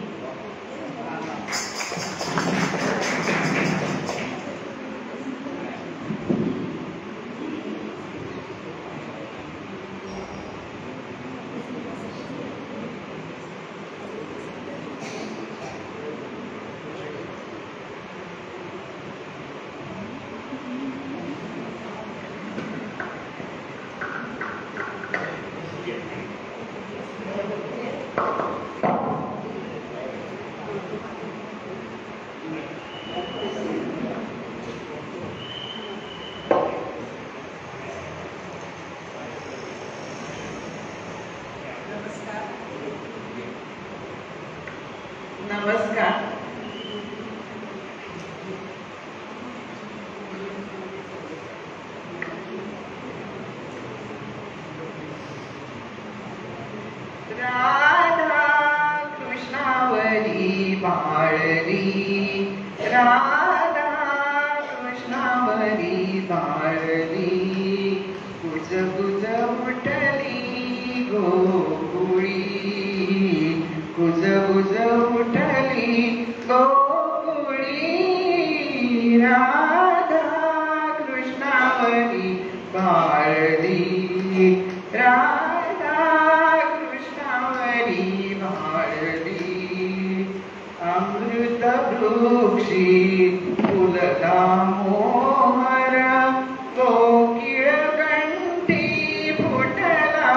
नमस्कार. राधा कृष्णावरी बाळली, राधा कृष्णावरी बाळली, कुज कुज उठली गोकुळी, कुज कुज उठली गोकुळी, राधा कृष्णावरी बाळली, राधा कृष्णावरी बाळली. अमृत वृक्षी फुलला मोहर, कोकिळ कंठी फुटला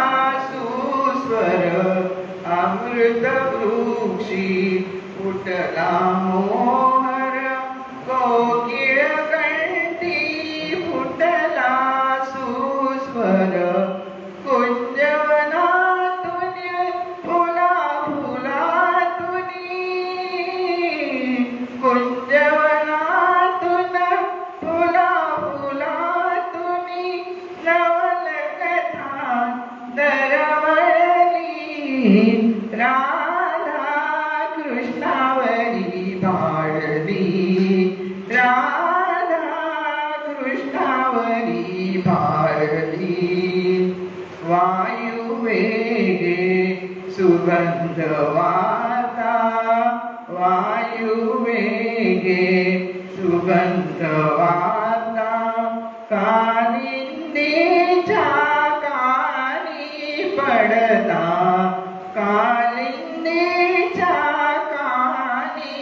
सुस्वर, अमृत वृक्षी फुटला मोहर, कोकिळ कंठी फुटला सुस्वर, कुंजवनातून फुला फुलातून, कुंजवनातून फुला फुलातून नवल कथा दरवळली, राधा कृष्णावरी बाळली, राधा कृष्णावरी बाळली. वायू वेगे सुगंध वाता, वायू वेगे सुगंध वाता, कालिंदीच्या कानी पडता, कालिंदीच्या कानी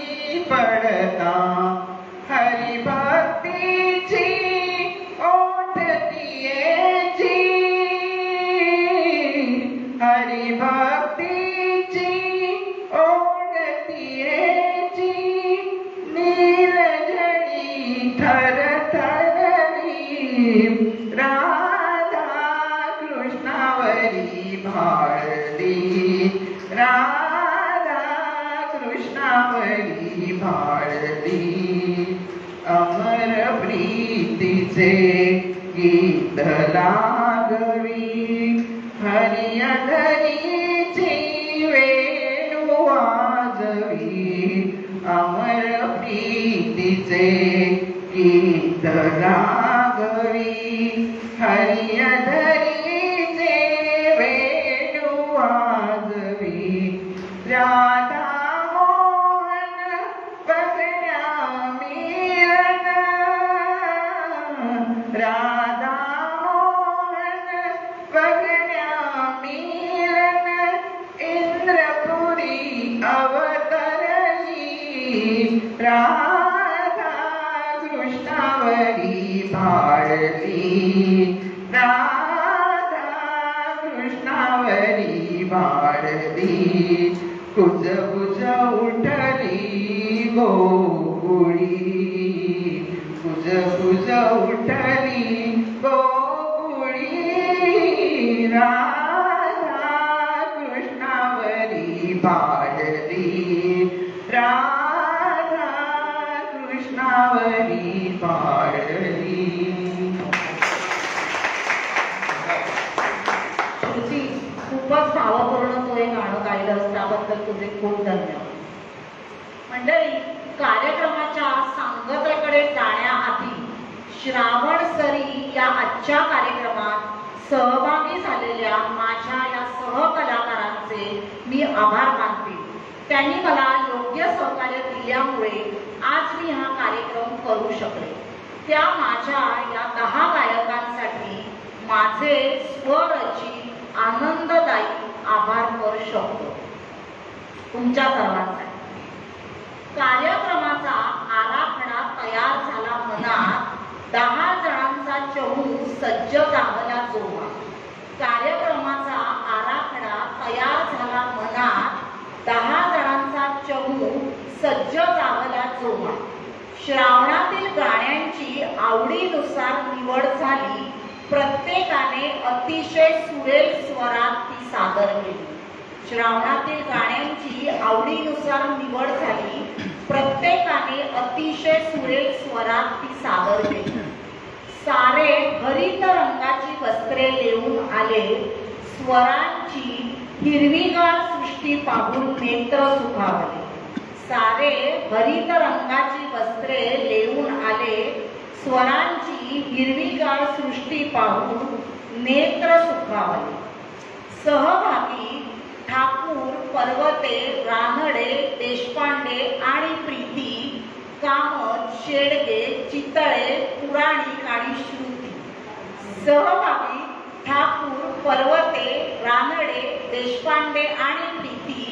भाळली राधा कृष्णावरी भाळली अमर प्रीतीचे गीत लागवी हरिहरीची वेणू वाजवी अमर प्रीतीचे गीत लागवी हरिहरीचे वेणू वाजवी राधा मोहन बघण्या मिलन राधा मोहन बघण्या मिलन इंद्रपुरी अवतरली राधा कृष्णावरी भाळली राधा कृष्णावरी भाळली कुज कुज उठली गोकुळी कुज कुज उठली गोकुळी राधा कृष्णावरी भाळली राधा कृष्णावरी भाळली. श्रुती, खूपच भावपूर्ण तो हे गाणं गायलं त्याबद्दल तुझे खूप धन्यवाद. मंडळी, कार्यक्रमाच्या सांगतेकडे जाण्याआधी श्रावण सरी या आजच्या कार्यक्रमात सहभागी झालेल्या माझ्या या सहकलाकारांचे मी आभार मानते. त्यांनी मला योग्य सहकार्य दिल्यामुळे आज मी हा कार्यक्रम करू शकले. त्या माझ्या या 10 गायकांसाठी माझे स्वरचित आनंददायी आभार करू शकतो. तुमच्या सर्वांसाठी कार्यक्रमाचा आराखडा तयार झाला मनात 10 जणांचा चमू सज्ज चांगला जोमा. कार्यक्रमाचा आराखडा तयार झाला मनात 10 जणांचा चमू सज्ज चांगला जोमा. श्रावणातील गाण्यांची आवडीनुसार निवड झाली. प्रत्येकाने अतिशय सुरेल स्वरात ती सादर केली. श्रावणातील गाण्यांची आवडीनुसार निवड झाली. प्रत्येकाने अतिशय सुरेल स्वरात ती सादर केली. सारे हरित रंगाची वस्त्रे लेऊन आले. स्वरांची हिरवीगार सृष्टी पाहून नेत्र सुखावले. सारे हरित रंगाची वस्त्रे लेऊन आले. स्वरांची हिरवीगार सृष्टी पाहून नेत्र सुखावले. सहभागी ठाकूर, पर्वते, रानडे, देशपांडे आणि प्रीती, कामत, शेडगे, चितळे, पुराणिक आणि श्रुती. सहभागी ठाकूर, पर्वते, रानडे, देशपांडे आणि प्रीती,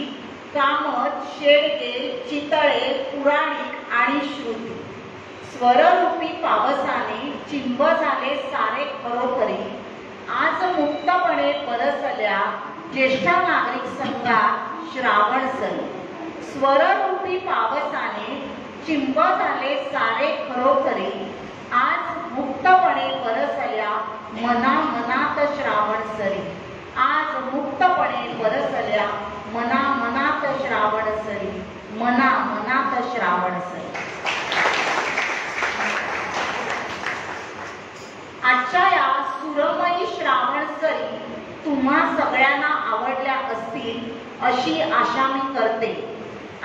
कामत, शेडगे, चितळे, पुराणिक आणि श्रुती. स्वररूपी पावसाने चिंब झाले सारे खरोखरी. आज मुक्तपणे बरसल्या ज्येष्ठ नागरिक संघात श्रावण सरी. स्वररूपी पावसाने चिंब झाले सारे खरोखरी. आज मुक्तपणे बरसल्या मना मनात श्रावण सरी. आज मुक्तपणे बरसल्या मना मनात श्रावण सरी. मना मनात श्रावण सरी. आजच्या या सुरमयी श्रावण सरी तुम्हा सगळ्यांना आवडल्या असतील अशी आशा मी करते.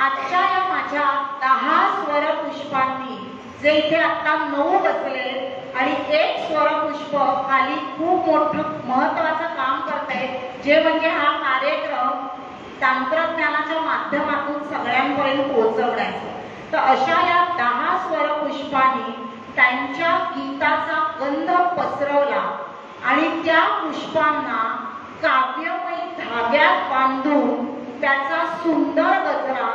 आजच्या या माझ्या 10 स्वरपुष्पांनी जे इथे आता 9 बसले आणि एक स्वरपुष्प खाली खूप मोठं महत्वाचं काम करते, जे म्हणजे हा कार्यक्रम तंत्रज्ञानाच्या माध्यमातून सगळ्यांपर्यंत पोहोचवण्याचं. तर अशा या 10 स्वरपुष्पांनी त्यांच्या गीताचा गंध पसरवला आणि त्या पुष्पांना काव्यमयी धाग्यात बांधून त्याचा सुंदर गजरा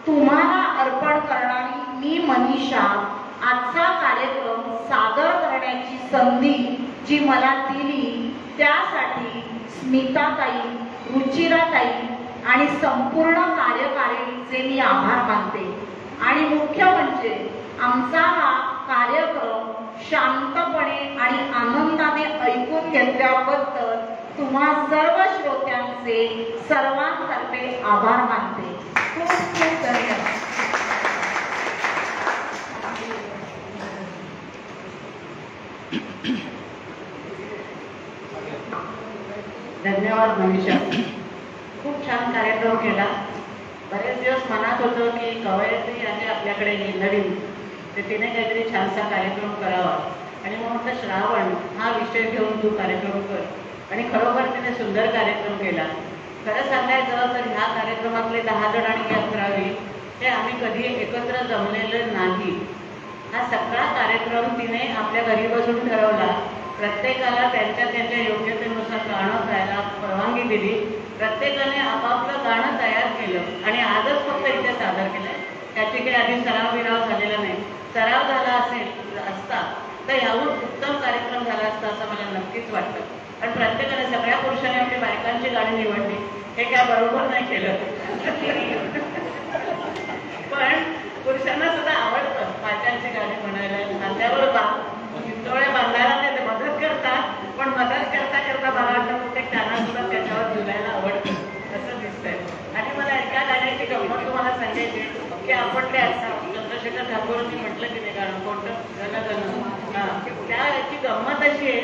तुम्हाला अर्पण करणारी मी मनीषा आजचा कार्यक्रम सादर करण्याची संधी जी मला दिली त्यासाठी स्मिताताई, रुचिराताई आणि संपूर्ण कार्यकारिणीचे मी आभार मानते. आणि मुख्य म्हणजे आमचा हा कार्यक्रम शांतपणे आणि आनंदाने ऐकून घेतल्याबद्दल तुम्हा सर्व श्रोत्यांचे त्यांचे सर्वांतर्फे आभार मानते. खूप खूप धन्यवाद. धन्यवाद मनीषा. खूप छान कार्यक्रम केला. बरेच दिवस मनात होतं की कवयित्री आहे आपल्याकडे नवीन, तर तिने काहीतरी छानसा कार्यक्रम करावा आणि मग म्हटलं श्रावण हा विषय घेऊन तू कार्यक्रम कर. आणि खरोखर तिने सुंदर कार्यक्रम केला. खरं सांगायचं तर ह्या कार्यक्रमातले 10 जण आणि 11 हे आम्ही कधी एकत्र जमलेलं नाही. हा सगळा कार्यक्रम तिने आपल्या घरी बसून ठरवला. प्रत्येकाला त्यांच्या त्यांच्या योग्यतेनुसार गाणं गायला परवानगी दिली. प्रत्येकाने आपापलं गाणं तयार केलं आणि आजच फक्त इथे सादर केलं. त्याची काही आधी सराव बिराव झालेला नाही. सराव झाला असता तर याहून उत्तम कार्यक्रम झाला असता असं मला नक्कीच वाटतं. पण प्रत्येकाने सगळ्या पुरुषांनी आपली बायकांची गाणी निवडली हे काय बरोबर नाही केलं. पण पुरुषांना सुद्धा आवडतं बायकांची गाणी म्हणायला. खांद्यावर चिंचोळे बांधायला ते मदत करतात, पण मदत करता करता मला वाटतं ते त्यांना सुद्धा त्याच्यावर झुलायला आवडतं असं दिसतंय. आणि मला एका गाण्याची गंमत तुम्हाला सांगायची की आपण ते चंद्रशेखर ठाकूरांनी म्हटलं की ते गाणं कोणतं गणगण, त्या याची गंमत अशी आहे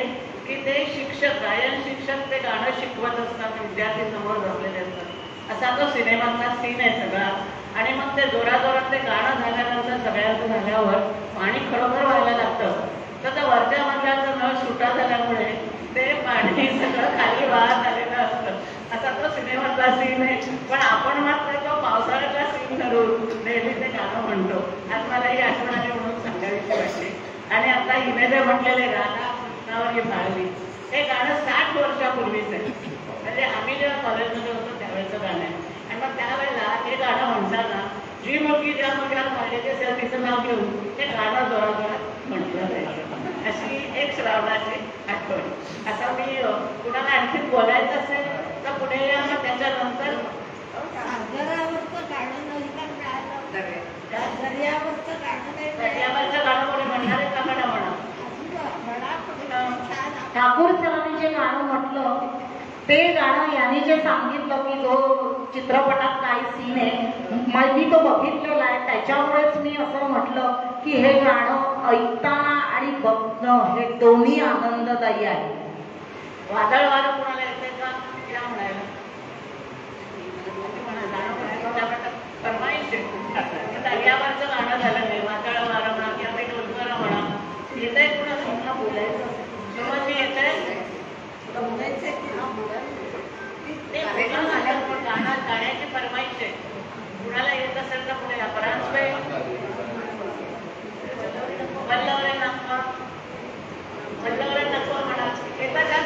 की ते शिक्षक गायन शिक्षक ते गाणं शिकवत असतात, विद्यार्थी समोर बसलेले असतात. असा तो सिनेमाचा सीन आहे सगळा. आणि मग ते जोराजोरात ते गाणं झाल्यानंतर सगळ्यांचं झाल्यावर पाणी खरोखर व्हायला लागतं. तर त्या वरच्या मजल्याचा नळ सुटा झाल्यामुळे ते पाणी सगळं खाली वाहत आलेलं असतं. असा तो सिनेमाचा सीन आहे. पण आपण मात्र तो पावसाळ्याचा सीन धरून नेहमी ते गाणं म्हणतो. आज मला ही आठवण आली म्हणून सांगावीशी वाटली. आणि आता हिने जे म्हटलेले गाणं कृष्णावर भाळली हे गाणं 60 वर्षापूर्वीच आहे. म्हणजे आम्ही जेव्हा कॉलेजमध्ये होतो त्यावेळेचं गाणं आहे. आणि मग त्यावेळेला हे गाणं म्हणताना जी मुलगी ज्या मुलीला मारलेली असेल तिचं नाव घेऊन ते गाणं जोराजोरात म्हटलं जायचं. अशी एक श्रावणाची आठवण. आता मी कुणाला आणखी बोलायचं असेल तर पुढे या. मग त्याच्यानंतर दर्यावरचं गाणं कोणी म्हणणार आहे का? म्हणा. ठाकूर सरांनी जे गाणं म्हटलं ते गाणं यांनी जे सांगितलं की जो चित्रपटात काही सीन आहे मी तो बघितलेला आहे. त्याच्यामुळेच मी असं म्हटलं की हे गाणं ऐकताना आणि बघणं हे दोन्ही आनंददायी आहे. वादळ वारं कुणाला येते का या म्हणायला फरमाईश दर्यावरचं गाणं झालं नाही. वादळ वारं म्हणा किंवा काही डोलकरं म्हणा येत आहे कुणाला मला बोलायचं समज येत आहे ते वेगळं झालं. पण गाण्याची फरमाईश आहे. कुणाला येत असेल तर पुढे या. परांजपे वल्लवरे नको वल्लवरे नको म्हणा येतं का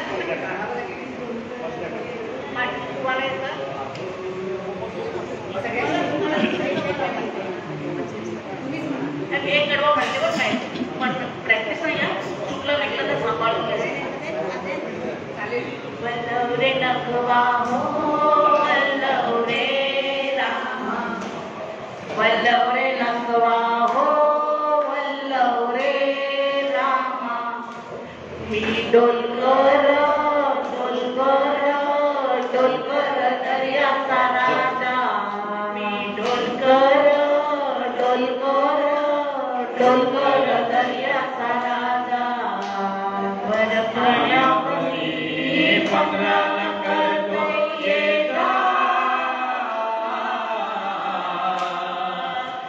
तुम्हाला येतं एक कडवा म्हणते बघ काय पण प्रॅक्टिस नाही आहे. चुकलं भेटलं तर सांभाळून वल्लवरे नकवा हो वल्लवरे रामा वल्लवरे नकवा हो वल्लवरे रामा मी डोलकर डोलकर डोलकर दर्याचा राजा मी डोलकर डोलकर डोलकर दर्याचा राजा बरपण्यापरी पंधराला करतो येता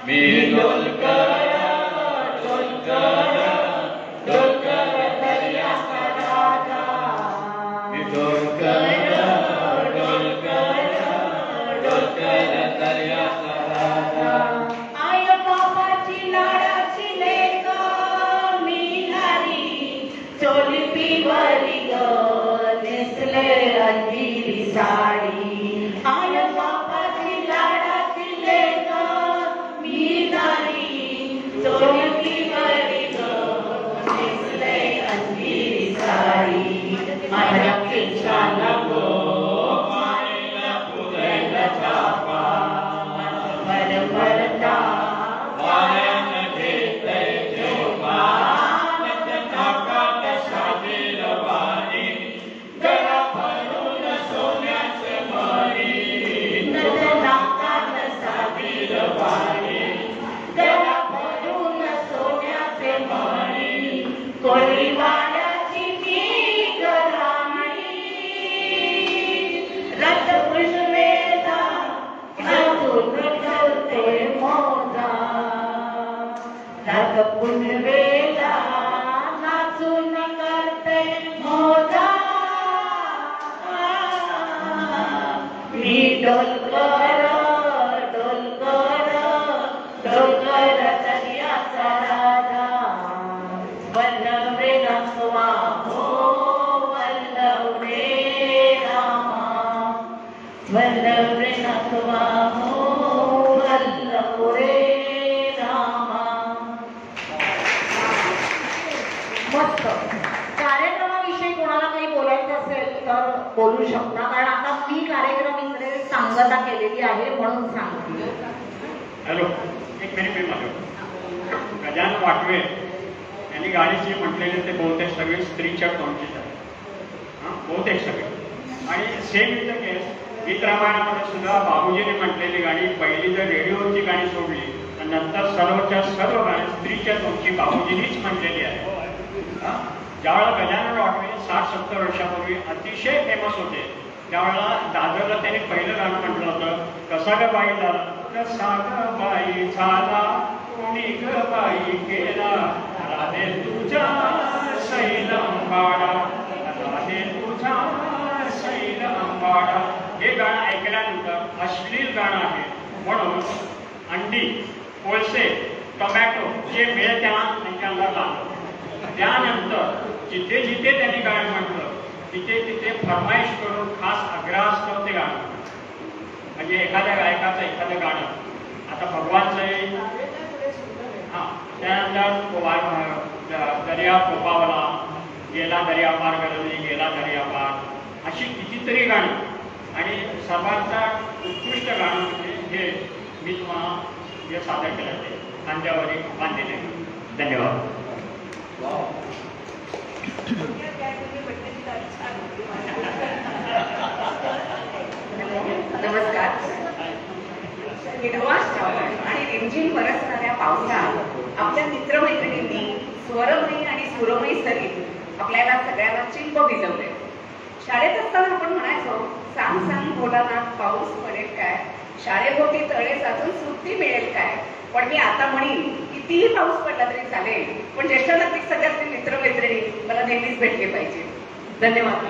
मी डोलकर डोलकर डोलकर दर्याचा राजा मी डोलकर डोलकर डोलकर दर्याचा राजा आय बाबाची लाडाची लेक मी हरी चोली पिवरी ग नेसले अंजिरी साडी आय बाबाची लाडाची लेक मी नारी चोली पिवरी ग नेसले अंजिरी साडी माझ्या केशाला गो मायला पुरेला चापा बरबरता वाऱ्यानं घेतय जोपा नाकात शाबीर वाणी गळा भरून सोन्याचे डोलकर डोलकर डोलकर दर्याचा राजा वल्लभ रे नसवा हो वल्लभ रे रामा वल्लभ रे नसवा हो वल्लभ रे रामा. मस्त. कार्यक्रमाविषयी कोणाला काही बोलायचं असेल तर बोलू शकता, कारण आता मी कार्यक्रम इकडे सांगता केलेली आहे म्हणून सांगते. हॅलो, एक मिनिट माझं. गजानन वाटवे यांनी गाणी जी म्हटलेली ते बहुतेक सगळे स्त्रीच्या तोंडचीच आहे. बहुतेक सगळे. आणि सेम इन द केस गीत रामायणामध्ये सुद्धा बाबूजीने म्हटलेली गाणी पहिली जर रेडिओची गाणी सोडली तर नंतर सर्वच्या सर्व गाणी स्त्रीच्या तोंडची बाबूजीनीच म्हटलेली आहे. ज्यावेळेला गजानन वाटवे 60-70 वर्षापूर्वी अतिशय फेमस होते त्यावेळेला दादरला त्यांनी पहिलं गाणं म्हटलं होतं, कसा ग बाई झाला, कसा ग बाई झाला, कोणी ग बाई केला, राधे तुझ्या शैल अंबाडा, राधे तुझ्या शैल अंबाडा. हे गाणं ऐकल्यानंतर अश्लील गाणं आहे म्हणून अंडी, कोळसे, टोमॅटो जे मिळेल तेव्हा त्यांच्या अंगाला लागलं. त्यानंतर जिथे जिथे त्यांनी गाणं म्हटलं तिथे तिथे फरमाईश करून खास आग्रहास्तव ते गाणं. म्हणजे एखाद्या गायकाचं एखादं गाणं आता भगवानचं त्यानंतर दर्या कोपावला, गेला दर्या पार गरजली, गेला दर्या पार, अशी कितीतरी गाणी. आणि सर्वांचा उत्कृष्ट गाणं म्हणजे हे मी तुम्हाला जे सादर केलं ते खांद्यावरी बांधलेले. धन्यवाद. नमस्कार. विधवा श्रावण आणि रिमझिम बरसणाऱ्या पावसात आपल्या मित्रमैत्रिणींनी स्वरमयी आणि सुरमयी सरीत आपल्याला सगळ्यांना चिंब भिजवले. शाळेत असताना आपण म्हणायचो, सांग सांग भोलानाथ पाऊस पडेल काय, शाळेभोवती तळे साचून सुट्टी मिळेल काय. पण मी आता म्हणीन, कितीही पाऊस पडला तरी चालेल, पण ज्येष्ठ नागरिक सगळ्यातले मित्रमैत्रिणी मला नेहमीच भेटले पाहिजे. धन्यवाद.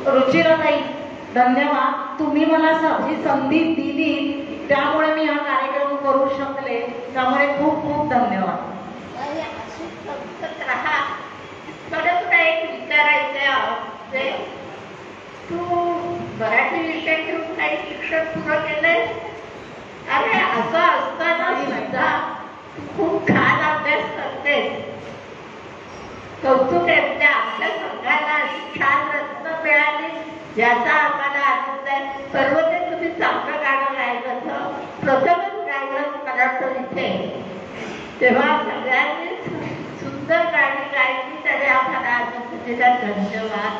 रुचिराताई धन्यवाद. तुम्ही मला ही संधी दिली त्यामुळे मी हा कार्यक्रम करू शकले, त्यामुळे खूप खूप धन्यवाद. मला तुला एक विचारायचं, तू मराठी विषय घेऊन काही शिक्षण पुरं केलंय? अरे असं असताना सुद्धा तू खूप छान अभ्यास करतेस. कौतुक आहे. म्हणजे आपल्या संघाला अशी छान रत्न मिळाली याचा आम्हाला आनंद आहे. सर्व ते तुम्ही चांगलं गाणं गायलं, प्रथमच गायलं मला तर इथे, तेव्हा सगळ्यांनी सुंदर गाणी गायली तरी आम्हाला आनंद दिला. धन्यवाद.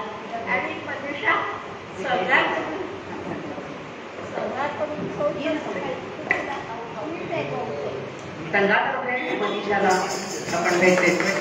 आणि मनीषा संघाकडून संघातर्फे मनीषाला आपण भेट देतोय.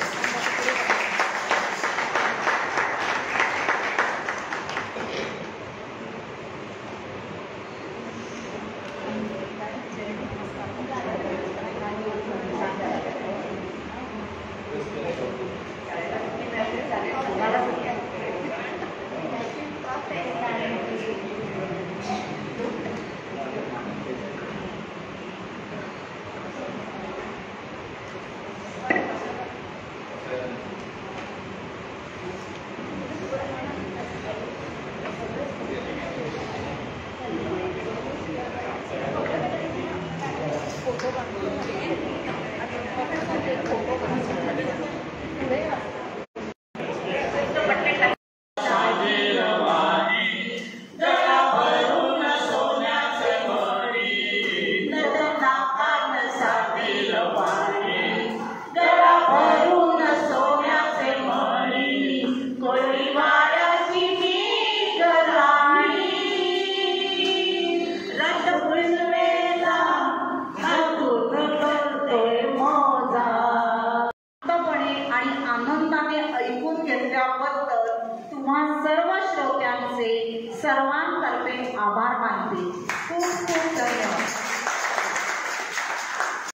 सर्वांतर्फे आभार मानते. खूप खूप धन्यवाद.